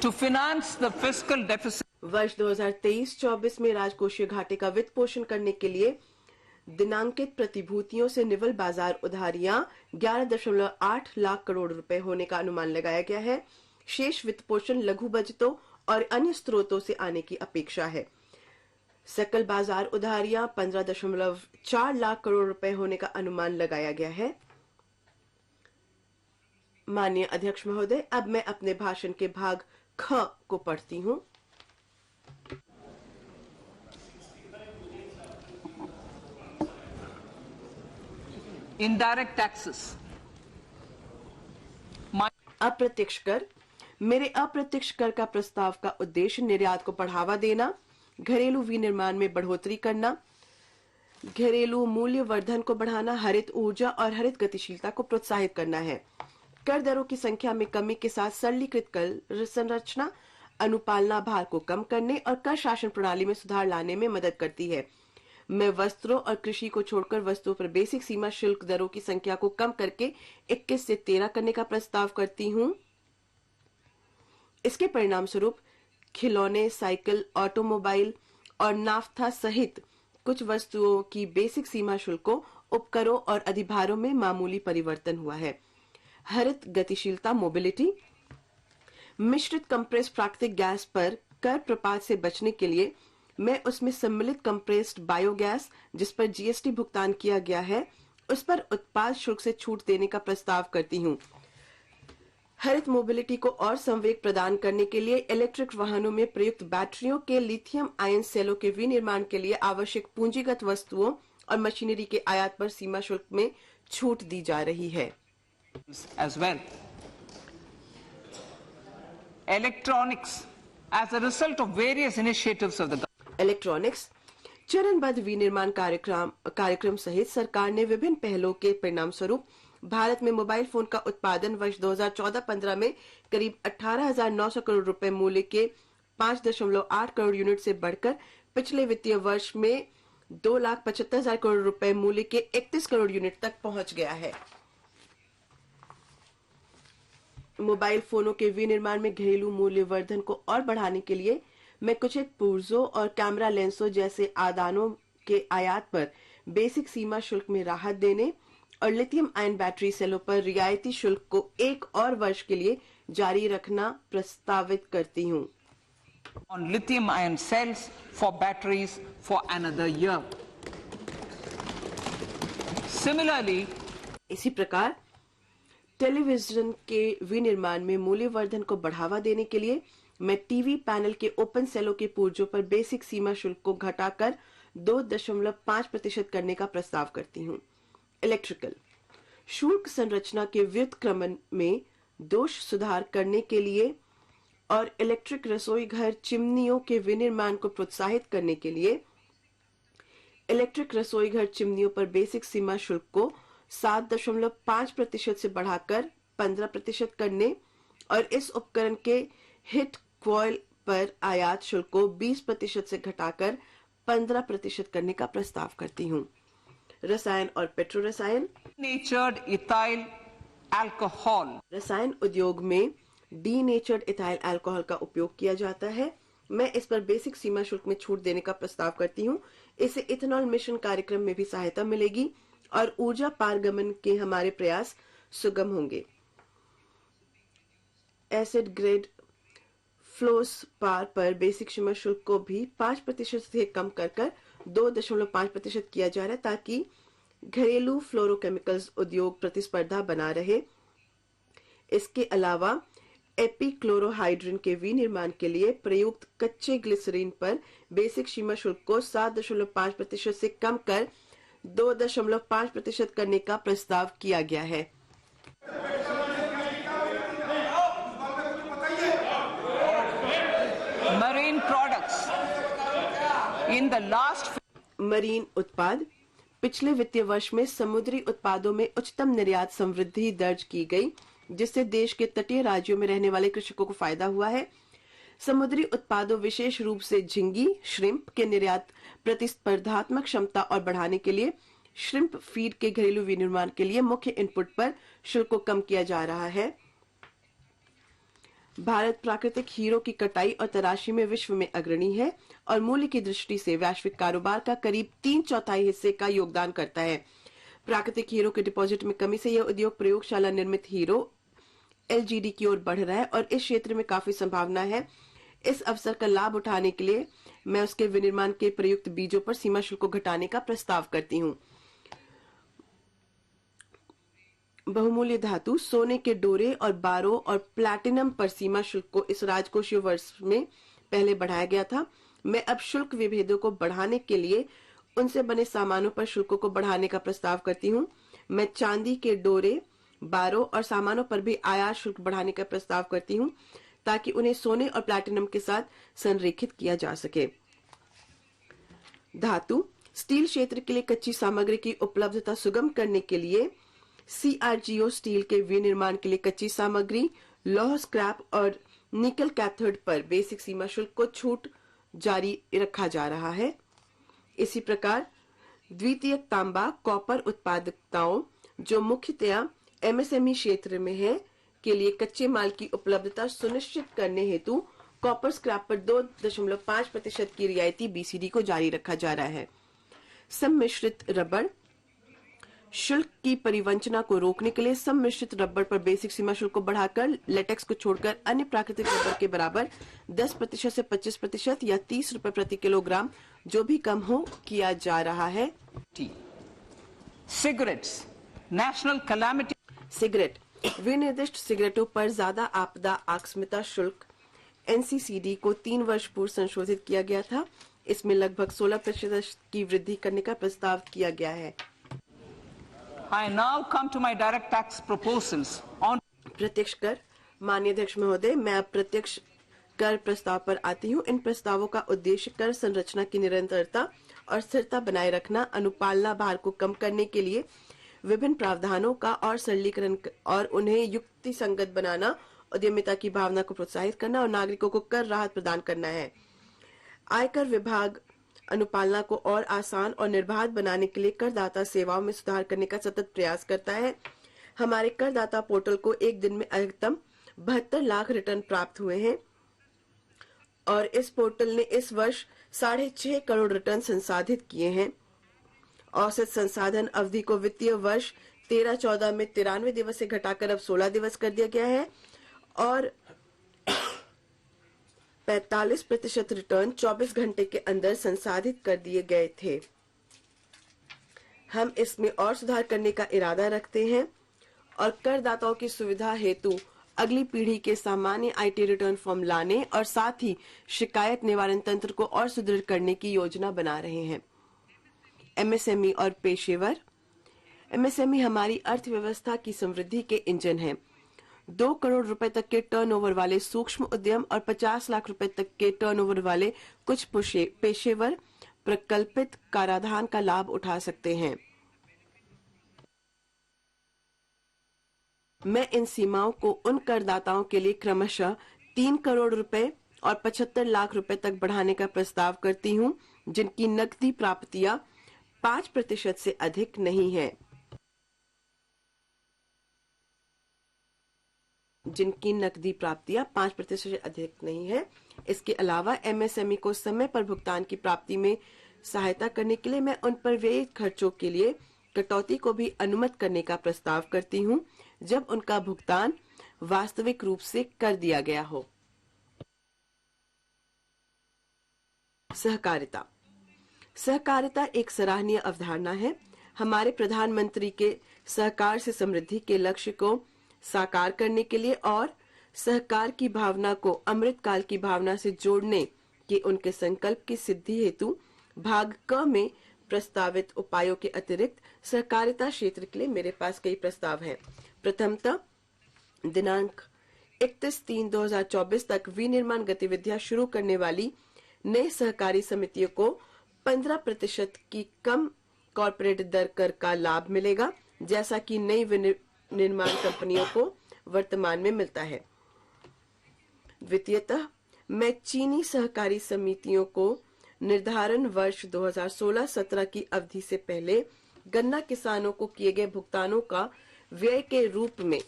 To finance the fiscal deficit, वर्ष 2023-24 में राजकोषीय घाटे का वित्त पोषण करने के लिए दिनांकित प्रतिभूतियों से निवल बाजार उधारियां 11.8 लाख करोड़ रुपए होने का अनुमान लगाया गया है। शेष वित्त पोषण लघु बचतों और अन्य स्रोतों से आने की अपेक्षा है। सकल बाजार उधारियां 15.4 लाख करोड़ रुपए होने का अनुमान लगाया गया है। माननीय अध्यक्ष महोदय, अब मैं अपने भाषण के भाग ख को पढ़ती हूँ। indirect taxes. अप्रत्यक्ष कर। मेरे अप्रत्यक्ष कर का प्रस्ताव का उद्देश्य निर्यात को बढ़ावा देना, घरेलू विनिर्माण में बढ़ोतरी करना, घरेलू मूल्य वर्धन को बढ़ाना, हरित ऊर्जा और हरित गतिशीलता को प्रोत्साहित करना है। कर दरों की संख्या में कमी के साथ सरलीकृत कर संरचना अनुपालना भार को कम करने और कर शासन प्रणाली में सुधार लाने में मदद करती है। मैं वस्त्रों और कृषि को छोड़कर वस्तुओं पर बेसिक सीमा शुल्क दरों की संख्या को कम करके 21 से 13 करने का प्रस्ताव करती हूँ। इसके परिणाम स्वरूप खिलौने, साइकिल, ऑटोमोबाइल और नाफ्था सहित कुछ वस्तुओं की बेसिक सीमा शुल्कों, उपकरों और अधिभारों में मामूली परिवर्तन हुआ है। हरित गतिशीलता मोबिलिटी। मिश्रित कंप्रेस्ड प्राकृतिक गैस पर कर प्रपात से बचने के लिए मैं उसमें सम्मिलित कंप्रेस्ड बायोगैस, जिस पर जीएसटी भुगतान किया गया है, उस पर उत्पाद शुल्क से छूट देने का प्रस्ताव करती हूँ। हरित मोबिलिटी को और संवेग प्रदान करने के लिए इलेक्ट्रिक वाहनों में प्रयुक्त बैटरियों के लिथियम आयन सेलों के विनिर्माण के लिए आवश्यक पूंजीगत वस्तुओं और मशीनरी के आयात पर सीमा शुल्क में छूट दी जा रही है। as well. Electronics, as a result of various initiatives of the government. Electronics. चरणबद्ध विनिर्माण कार्यक्रम सहित सरकार ने विभिन्न पहलों के परिणाम स्वरूप भारत में मोबाइल फोन का उत्पादन वर्ष 2014-15 में करीब 18,900 करोड़ रुपए मूल्य के 5.8 करोड़ यूनिट से बढ़कर पिछले वित्तीय वर्ष में 2,75,000 करोड़ रुपए मूल्य के 31 करोड़ यूनिट तक पहुंच गया है। मोबाइल फोनों के विनिर्माण में घरेलू मूल्य वर्धन को और बढ़ाने के लिए मैं कुछ पुर्जों और कैमरा लेंसों जैसे आदानों के आयात पर बेसिक सीमा शुल्क में राहत देने और लिथियम आयन बैटरी सेलों पर रियायती शुल्क को 1 और वर्ष के लिए जारी रखना प्रस्तावित करती हूँ। On lithium ion cells for batteries for another year. Similarly, इसी प्रकार टेलीविजन के विनिर्माण में मूल्य वर्धन को बढ़ावा देने के लिए मैं टीवी पैनल के ओपन सेलों के पुर्जों पर बेसिक सीमा शुल्क को घटाकर 2.5% करने का प्रस्ताव करती हूँ। इलेक्ट्रिकल शुल्क संरचना के व्युत्क्रमण में दोष सुधार करने के लिए और इलेक्ट्रिक रसोई घर चिमनियों के विनिर्माण को प्रोत्साहित करने के लिए इलेक्ट्रिक रसोई घर चिमनियों पर बेसिक सीमा शुल्क को 7.5% से बढ़ाकर 15% करने और इस उपकरण के हिट क्वाइल पर आयात शुल्क को 20% से घटाकर 15% करने का प्रस्ताव करती हूँ। रसायन और पेट्रो रसायन। denatured ethyl alcohol. रसायन उद्योग में डीनेचर्ड इथाइल अल्कोहल का उपयोग किया जाता है। मैं इस पर बेसिक सीमा शुल्क में छूट देने का प्रस्ताव करती हूँ। इससे इथेनॉल मिशन कार्यक्रम में भी सहायता मिलेगी और ऊर्जा पारगमन के हमारे प्रयास सुगम होंगे। एसिड ग्रेड फ्लोस पार पर बेसिक सीमा शुल्क को भी 5% से कम कर 2.5% किया जा रहा है ताकि घरेलू फ्लोरोकेमिकल्स उद्योग प्रतिस्पर्धा बना रहे। इसके अलावा एपीक्लोरोहाइड्रिन के विनिर्माण के लिए प्रयुक्त कच्चे ग्लिसरीन पर बेसिक सीमा शुल्क को 7.5% से कम कर 2.5% करने का प्रस्ताव किया गया है। Marine products. In the last marine उत्पाद पिछले वित्तीय वर्ष में समुद्री उत्पादों में उच्चतम निर्यात समृद्धि दर्ज की गई, जिससे देश के तटीय राज्यों में रहने वाले कृषकों को फायदा हुआ है। समुद्री उत्पादों विशेष रूप से झींगी श्रिम्प के निर्यात प्रतिस्पर्धात्मक क्षमता और बढ़ाने के लिए श्रिम्प फीड के घरेलू विनिर्माण के लिए मुख्य इनपुट पर शुल्क को कम किया जा रहा है। भारत प्राकृतिक हीरो की कटाई और तराशी में विश्व में अग्रणी है और मूल्य की दृष्टि से वैश्विक कारोबार का करीब 3/4 हिस्से का योगदान करता है। प्राकृतिक हीरो के डिपॉजिट में कमी से यह उद्योग प्रयोगशाला निर्मित हीरो एलजीडी की ओर बढ़ रहा है और इस क्षेत्र में काफी संभावना है। इस अवसर का लाभ उठाने के लिए मैं उसके विनिर्माण के प्रयुक्त बीजों पर सीमा शुल्क को घटाने का प्रस्ताव करती हूँ। बहुमूल्य धातु सोने के डोरे और बारो और प्लैटिनम पर सीमा शुल्क को इस राजकोषीय वर्ष में पहले बढ़ाया गया था। मैं अब शुल्क विभेदों को बढ़ाने के लिए उनसे बने सामानों पर शुल्कों को बढ़ाने का प्रस्ताव करती हूँ। मैं चांदी के डोरे, बारो और सामानों पर भी आयात शुल्क बढ़ाने का प्रस्ताव करती हूँ ताकि उन्हें सोने और प्लैटिनम के साथ संरेखित किया जा सके। धातु स्टील क्षेत्र के लिए कच्ची सामग्री की उपलब्धता सुगम करने के लिए सीआरजीओ स्टील के विनिर्माण के लिए कच्ची सामग्री, लौह स्क्रैप और निकल कैथोड पर बेसिक सीमा शुल्क को छूट जारी रखा जा रहा है। इसी प्रकार द्वितीयक तांबा कॉपर उत्पादकताओं जो मुख्यतया एमएसएमई क्षेत्र में है के लिए कच्चे माल की उपलब्धता सुनिश्चित करने हेतु कॉपर स्क्रैप पर 2.5% की रियायती बीसीडी को जारी रखा जा रहा है। सम्मिश्रित रबड़ शुल्क की परिवंचना को रोकने के लिए सम्मिश्रित रबड़ पर बेसिक सीमा शुल्क को बढ़ाकर लेटेक्स को छोड़कर अन्य प्राकृतिक रबड़ के बराबर 10% से 25% या 30 रुपए प्रति किलोग्राम जो भी कम हो किया जा रहा है। cigarettes, national calamity. सिगरेट विनिर्दिष्ट सिगरेटों पर ज्यादा आपदा आकस्मिकता शुल्क एनसीसीडी को 3 वर्ष पूर्व संशोधित किया गया था। इसमें लगभग 16% की वृद्धि करने का प्रस्ताव किया गया है। I now come to my direct tax proposals on प्रत्यक्ष कर माननीय अध्यक्ष महोदय, मैं अब प्रत्यक्ष कर प्रस्ताव पर आती हूँ। इन प्रस्तावों का उद्देश्य कर संरचना की निरंतरता और स्थिरता बनाए रखना, अनुपालना भार को कम करने के लिए विभिन्न प्रावधानों का और सरलीकरण और उन्हें युक्ति संगत बनाना, उद्यमिता की भावना को प्रोत्साहित करना और नागरिकों को कर राहत प्रदान करना है। आयकर विभाग अनुपालना को और आसान और निर्बाध बनाने के लिए करदाता सेवाओं में सुधार करने का सतत प्रयास करता है। हमारे करदाता पोर्टल को एक दिन में अधिकतम 72 लाख रिटर्न प्राप्त हुए हैं और इस पोर्टल ने इस वर्ष 6.5 करोड़ रिटर्न संसाधित किए हैं। औसत संसाधन अवधि को वित्तीय वर्ष 13-14 में 93 दिवस से घटाकर अब 16 दिवस कर दिया गया है और 45% रिटर्न 24 घंटे के अंदर संसाधित कर दिए गए थे। हम इसमें और सुधार करने का इरादा रखते हैं और करदाताओं की सुविधा हेतु अगली पीढ़ी के सामान्य आईटी रिटर्न फॉर्म लाने और साथ ही शिकायत निवारण तंत्र को और सुदृढ़ करने की योजना बना रहे हैं। एमएसएमई और पेशेवर एमएसएमई हमारी अर्थव्यवस्था की समृद्धि के इंजन हैं। 2 करोड़ रुपए तक के टर्नओवर वाले सूक्ष्म उद्यम और 50 लाख रुपए तक के टर्नओवर वाले कुछ पेशेवर प्रकल्पित कराधान का लाभ उठा सकते हैं। मैं इन सीमाओं को उन करदाताओं के लिए क्रमशः 3 करोड़ रुपए और 75 लाख रुपए तक बढ़ाने का प्रस्ताव करती हूं, जिनकी नकदी प्राप्तियां 5% से अधिक नहीं है। जिनकी नकदी प्राप्तियां 5% से अधिक नहीं है। इसके अलावा एमएसएमई को समय पर भुगतान की प्राप्ति में सहायता करने के लिए मैं उन पर व्यय खर्चों के लिए कटौती को भी अनुमत करने का प्रस्ताव करती हूँ जब उनका भुगतान वास्तविक रूप से कर दिया गया हो। सहकारिता। सहकारिता एक सराहनीय अवधारणा है। हमारे प्रधानमंत्री के सहकार से समृद्धि के लक्ष्य को साकार करने के लिए और सहकार की भावना को अमृतकाल की भावना से जोड़ने के उनके संकल्प की सिद्धि हेतु भाग क में प्रस्तावित उपायों के अतिरिक्त सहकारिता क्षेत्र के लिए मेरे पास कई प्रस्ताव हैं। प्रथमतः दिनांक 31/3/2024 तक विनिर्माण गतिविधियां शुरू करने वाली नई सहकारी समितियों को 15% की कम कॉर्पोरेट दर कर का लाभ मिलेगा, जैसा कि नई निर्माण कंपनियों को वर्तमान में मिलता है। द्वितीयतः मैं चीनी सहकारी समितियों को निर्धारण वर्ष 2016-17 की अवधि से पहले गन्ना किसानों को किए गए भुगतानों का व्यय के रूप में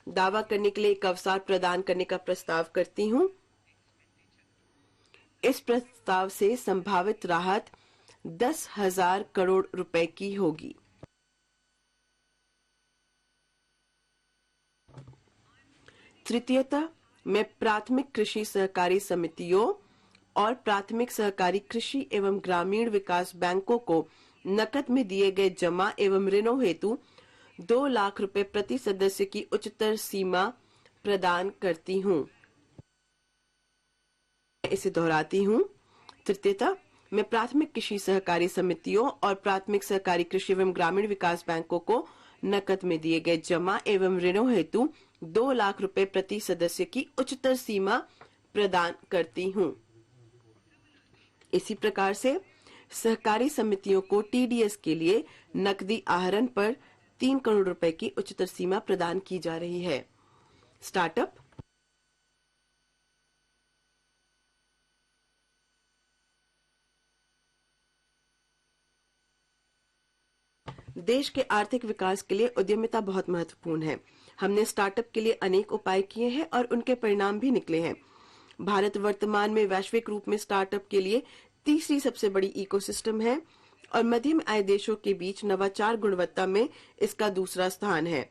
दावा करने के लिए एक अवसर प्रदान करने का प्रस्ताव करती हूँ। इस प्रस्ताव से संभावित राहत 10,000 करोड़ रुपए की होगी। तृतीयतः मैं प्राथमिक कृषि सहकारी समितियों और प्राथमिक सहकारी कृषि एवं ग्रामीण विकास बैंकों को नकद में दिए गए जमा एवं ऋणों हेतु 2 लाख रुपए प्रति सदस्य की उच्चतर सीमा प्रदान करती हूँ। इसे दोहराती हूँ। तृतीयतः मैं प्राथमिक कृषि सहकारी समितियों और प्राथमिक सहकारी कृषि एवं ग्रामीण विकास बैंकों को नकद में दिए गए जमा एवं ऋणों हेतु 2 लाख रुपए प्रति सदस्य की उच्चतर सीमा प्रदान करती हूँ। इसी प्रकार से सहकारी समितियों को टीडीएस के लिए नकदी आहरण पर 3 करोड़ रुपए की उच्चतर सीमा प्रदान की जा रही है। स्टार्टअप। देश के आर्थिक विकास के लिए उद्यमिता बहुत महत्वपूर्ण है। हमने स्टार्टअप के लिए अनेक उपाय किए हैं और उनके परिणाम भी निकले हैं। भारत वर्तमान में वैश्विक रूप में स्टार्टअप के लिए तीसरी सबसे बड़ी इकोसिस्टम है और मध्यम आय देशों के बीच नवाचार गुणवत्ता में इसका दूसरा स्थान है।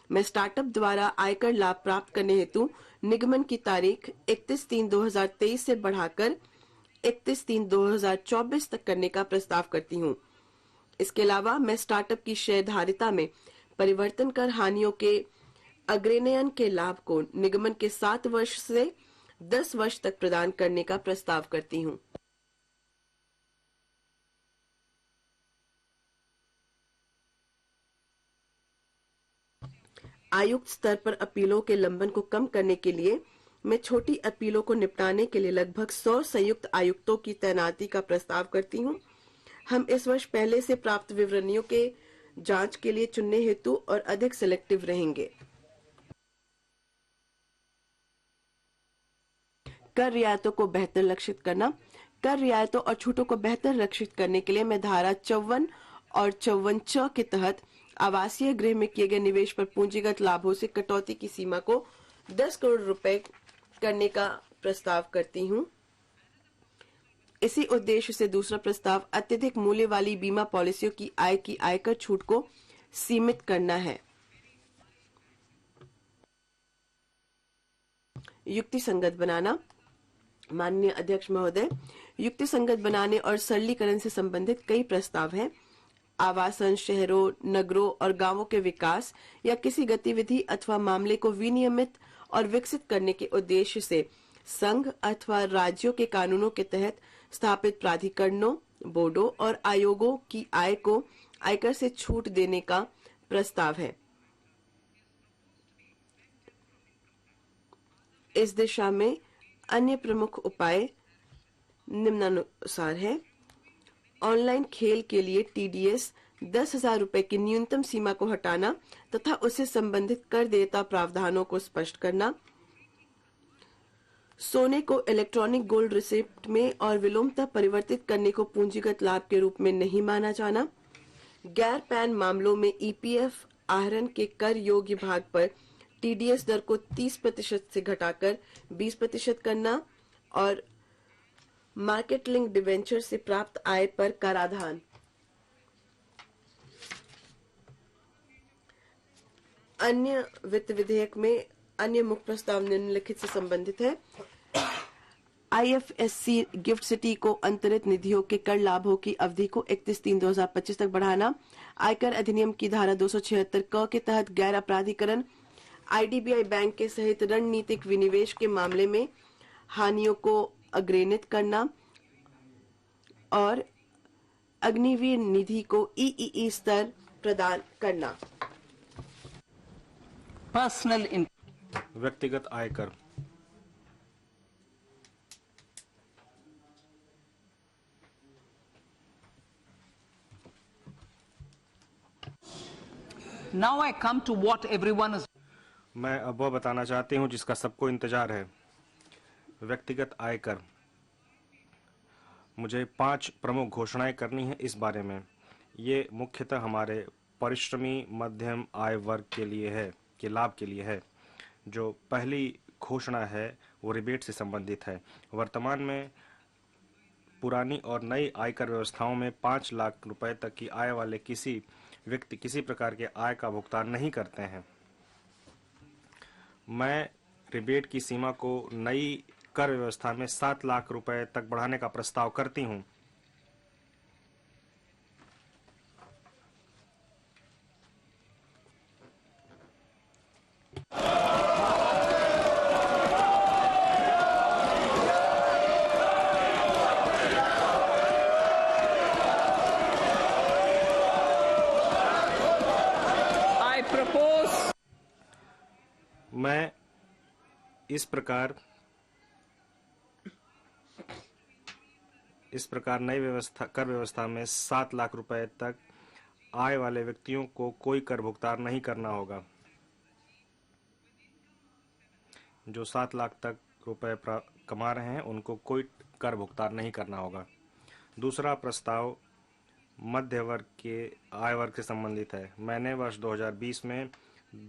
मैं स्टार्टअप द्वारा आयकर लाभ प्राप्त करने हेतु निगमन की तारीख 31/3/2023 से बढ़ाकर 31/3/2024 तक करने का प्रस्ताव करती हूँ। इसके अलावा मैं स्टार्टअप की शेयरधारिता में परिवर्तन कर हानियों के अग्रनयन के लाभ को निगमन के 7 वर्ष से 10 वर्ष तक प्रदान करने का प्रस्ताव करती हूँ। आयुक्त स्तर पर अपीलों के लंबन को कम करने के लिए मैं छोटी अपीलों को निपटाने के लिए लगभग 100 संयुक्त आयुक्तों की तैनाती का प्रस्ताव करती हूँ। हम इस वर्ष पहले से प्राप्त विवरणियों के जांच के लिए चुनने हेतु और अधिक सिलेक्टिव रहेंगे। कर रियायतों को बेहतर लक्षित करना। कर रियायतों और छूटों को बेहतर लक्षित करने के लिए मैं धारा 54 और 54 के तहत आवासीय गृह में किए गए निवेश पर पूंजीगत लाभों से कटौती की सीमा को 10 करोड़ रुपए करने का प्रस्ताव करती हूँ। इसी उद्देश्य से दूसरा प्रस्ताव अत्यधिक मूल्य वाली बीमा पॉलिसियों की आय की आयकर छूट को सीमित करना है। युक्ति संगत बनाना। माननीय अध्यक्ष महोदय, युक्ति संगत बनाने और सरलीकरण से संबंधित कई प्रस्ताव हैं। आवासन, शहरों, नगरों और गांवों के विकास या किसी गतिविधि अथवा मामले को विनियमित और विकसित करने के उद्देश्य से संघ अथवा राज्यों के कानूनों के तहत स्थापित प्राधिकरणों, बोर्डों और आयोगों की आय को आयकर से छूट देने का प्रस्ताव है। इस दिशा में अन्य प्रमुख उपाय निम्नानुसार है। ऑनलाइन खेल के लिए टीडीएस 10,000 रुपए की न्यूनतम सीमा को हटाना तथा उससे संबंधित कर देयता प्रावधानों को स्पष्ट करना। सोने को इलेक्ट्रॉनिक गोल्ड रिसिप्ट में और विलोमतः परिवर्तित करने को पूंजीगत लाभ के रूप में नहीं माना जाना। गैर पैन मामलों में ईपीएफ आहरण के कर योग्य भाग पर टीडीएस दर को 30% से घटाकर 20% करना और मार्केट लिंक डिवेंचर से प्राप्त आय पर कराधान। अन्य वित्त विधेयक में अन्य मुख्य प्रस्ताव निम्नलिखित से संबंधित है। आईएफएससी गिफ्ट सिटी को अंतरित निधियों के कर लाभों की अवधि को 31/3/2025 तक बढ़ाना। आयकर अधिनियम की धारा 276 क के तहत गैर अपराधीकरण। आईडीबीआई बैंक के सहित रणनीतिक विनिवेश के मामले में हानियों को अग्रेनित करना और अग्निवीर निधि को ईईई स्तर प्रदान करना। Personal in व्यक्तिगत आयकर। Now I come to what everyone is. मैं अब वह बताना चाहती हूं जिसका सबको इंतजार है, व्यक्तिगत आयकर। मुझे 5 प्रमुख घोषणाएं करनी है इस बारे में। ये मुख्यतः हमारे परिश्रमी मध्यम आय वर्ग के लिए है, के लाभ के लिए है। जो पहली घोषणा है वो रिबेट से संबंधित है। वर्तमान में पुरानी और नई आयकर व्यवस्थाओं में 5 लाख रुपए तक की आय वाले किसी व्यक्ति किसी प्रकार के आय का भुगतान नहीं करते हैं। मैं रिबेट की सीमा को नई कर व्यवस्था में 7 लाख रुपए तक बढ़ाने का प्रस्ताव करती हूं। I propose मैं इस प्रकार नई कर व्यवस्था में 7 लाख रुपए तक आय वाले व्यक्तियों को कोई कर भुगतान नहीं करना होगा। जो 7 लाख तक रुपए कमा रहे हैं उनको कोई कर भुगतान नहीं करना होगा। दूसरा प्रस्ताव मध्य वर्ग के आय वर्ग से संबंधित है। मैंने वर्ष 2020 में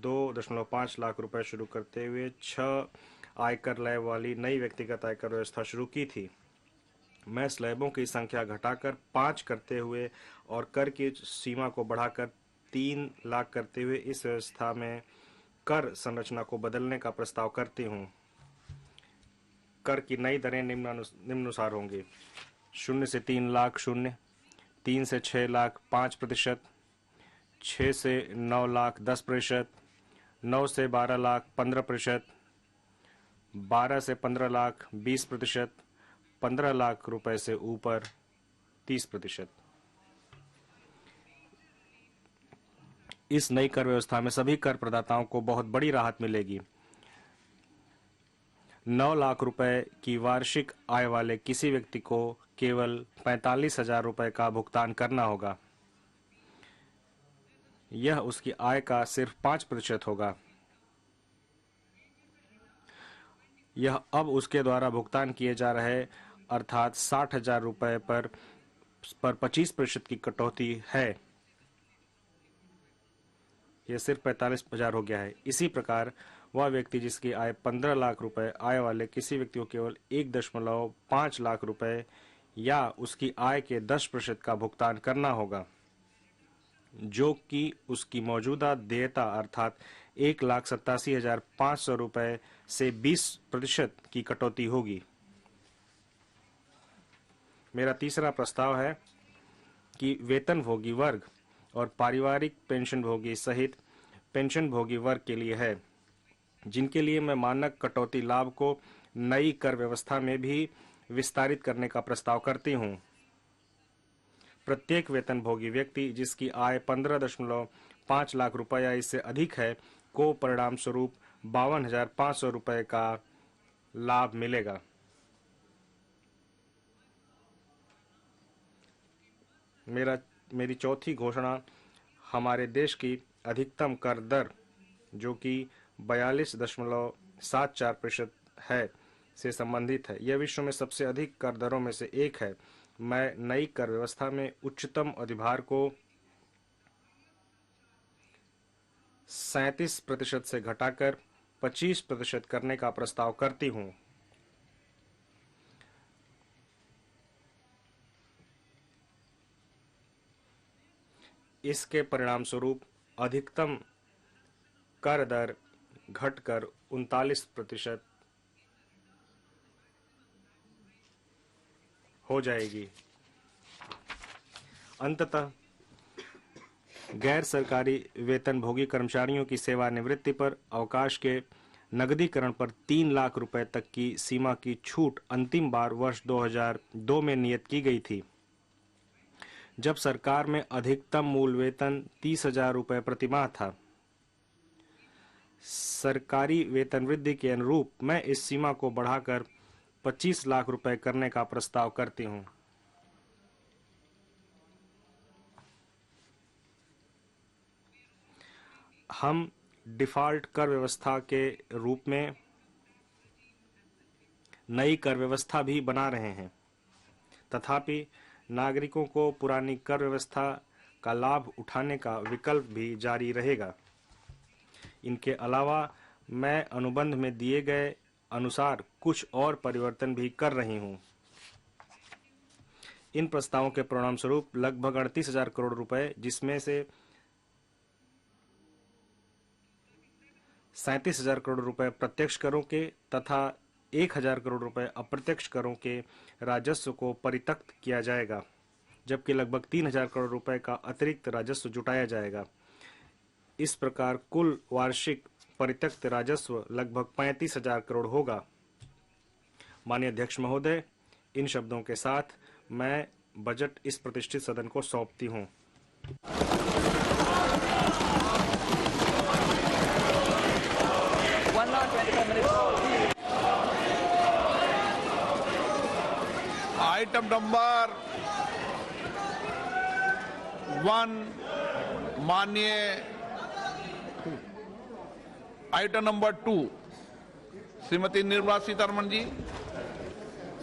2.5 लाख रुपए शुरू करते हुए 6 आयकर लय वाली नई व्यक्तिगत आयकर व्यवस्था शुरू की थी। मैं स्लैबों की संख्या घटाकर 5 करते हुए और कर की सीमा को बढ़ाकर 3 लाख करते हुए इस व्यवस्था में कर संरचना को बदलने का प्रस्ताव करती हूँ। कर की नई दरें निम्नानुसार होंगी। 0 से 3 लाख 0, 3 से 6 लाख 5%, 6 से 9 लाख 10%, 9 से 12 लाख 15%, 12 से 15 लाख 20%, 15 लाख रुपए से ऊपर 30%। इस नई कर व्यवस्था में सभी कर प्रदाताओं को बहुत बड़ी राहत मिलेगी। 9 लाख रुपए की वार्षिक आय वाले किसी व्यक्ति को केवल 45,000 रुपए का भुगतान करना होगा। यह उसकी आय का सिर्फ 5% होगा। यह अब उसके द्वारा भुगतान किए जा रहे अर्थात 60,000 रुपए पर 25% की कटौती है। यह सिर्फ 45,000 हो गया है। इसी प्रकार वह व्यक्ति जिसकी आय 15 लाख रुपए आय वाले किसी व्यक्ति को केवल 1.5 लाख रुपए या उसकी आय के 10% का भुगतान करना होगा, जो कि उसकी मौजूदा देयता अर्थात 1,87,500 रुपए से 20% की कटौती होगी। मेरा तीसरा प्रस्ताव है कि वेतनभोगी वर्ग और पारिवारिक पेंशनभोगी सहित पेंशनभोगी वर्ग के लिए है, जिनके लिए मैं मानक कटौती लाभ को नई कर व्यवस्था में भी विस्तारित करने का प्रस्ताव करती हूं। प्रत्येक वेतनभोगी व्यक्ति जिसकी आय 15.5 लाख रुपए या इससे अधिक है को परिणाम स्वरूप 52,500 रुपए का लाभ मिलेगा। मेरी चौथी घोषणा हमारे देश की अधिकतम कर दर जो कि 42.74% है से संबंधित है। यह विश्व में सबसे अधिक कर दरों में से एक है। मैं नई कर व्यवस्था में उच्चतम अधिभार को 37% से घटाकर 25% करने का प्रस्ताव करती हूं। इसके परिणाम स्वरूप अधिकतम कर दर घटकर 39% हो जाएगी। अंततः गैर सरकारी वेतनभोगी कर्मचारियों की सेवानिवृत्ति पर अवकाश के नकदीकरण पर 3 लाख रुपए तक की सीमा की छूट अंतिम बार वर्ष 2002 में नियत की गई थी, जब सरकार में अधिकतम मूल वेतन 30,000 रुपए प्रतिमाह था। सरकारी वेतन वृद्धि के अनुरूप मैं इस सीमा को बढ़ाकर 25 लाख रुपए करने का प्रस्ताव करती हूं। हम डिफॉल्ट कर व्यवस्था के रूप में नई कर व्यवस्था भी बना रहे हैं, तथापि नागरिकों को पुरानी कर व्यवस्था का लाभ उठाने का विकल्प भी जारी रहेगा। इनके अलावा मैं अनुबंध में दिए गए अनुसार कुछ और परिवर्तन भी कर रही हूं। इन प्रस्तावों के परिणाम स्वरूप लगभग 38,000 करोड़ रुपए, जिसमें से 37,000 करोड़ रुपए प्रत्यक्ष करों के तथा 1,000 करोड़ रुपए अप्रत्यक्ष करों के राजस्व को परित्यक्त किया जाएगा, जबकि लगभग 3,000 करोड़ रुपए का अतिरिक्त राजस्व जुटाया जाएगा। इस प्रकार कुल वार्षिक परित्यक्त राजस्व लगभग 35,000 करोड़ होगा। माननीय अध्यक्ष महोदय, इन शब्दों के साथ मैं बजट इस प्रतिष्ठित सदन को सौंपती हूं। आइटम नंबर 1 माननीय item number 2 Shrimati Nirmala Sitharaman ji.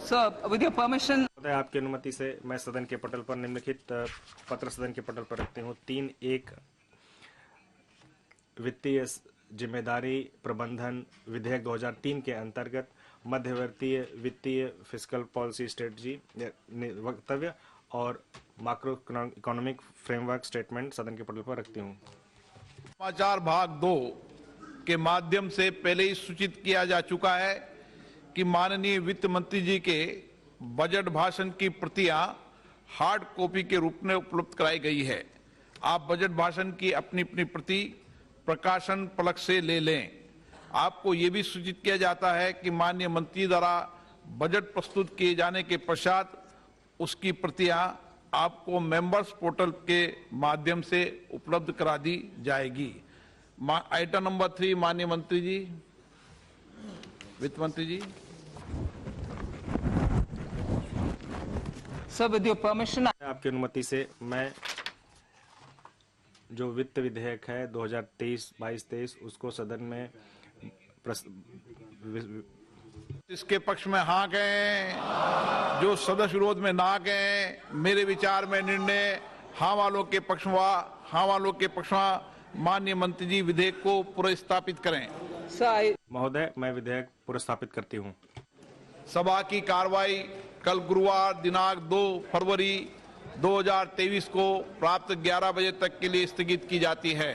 Sir, with your permission, आपकी अनुमति से मैं सदन के पटल पर निम्नलिखित पत्र सदन के पटल पर रखती हूँ। 3.1 वित्तीय जिम्मेदारी प्रबंधन विधेयक 2003 के अंतर्गत मध्यवर्ती वित्तीय फिस्कल पॉलिसी स्ट्रेटजी वक्तव्य और माक्रो इकोनॉमिक फ्रेमवर्क स्टेटमेंट सदन के पटल पर रखती हूँ। समाचार भाग 2 के माध्यम से पहले ही सूचित किया जा चुका है कि माननीय वित्त मंत्री जी के बजट भाषण की प्रतियां हार्ड कॉपी के रूप में उपलब्ध कराई गई है। आप बजट भाषण की अपनी अपनी प्रति प्रकाशन पलक से ले लें। आपको ये भी सूचित किया जाता है कि माननीय मंत्री द्वारा बजट प्रस्तुत किए जाने के पश्चात उसकी प्रतियां आपको मेंबर्स पोर्टल के माध्यम से उपलब्ध करा दी जाएगी। आइटम नंबर 3 माननीय मंत्री जी, वित्त मंत्री जी। sir, with your permission, आपकी अनुमति से मैं जो वित्त विधेयक है 2023-22-23 उसको सदन में इसके पक्ष में हाँ गए, जो सदस्य विरोध में ना गए, मेरे विचार में निर्णय हाँ वालों के पक्ष हाँ वालों के पक्ष माननीय मंत्री जी विधेयक को पुनर्स्थापित करें। sir, महोदय, मैं विधेयक पुनर्स्थापित करती हूँ। सभा की कार्रवाई कल गुरुवार दिनांक 2 फरवरी 2023 को प्राप्त 11 बजे तक के लिए स्थगित की जाती है।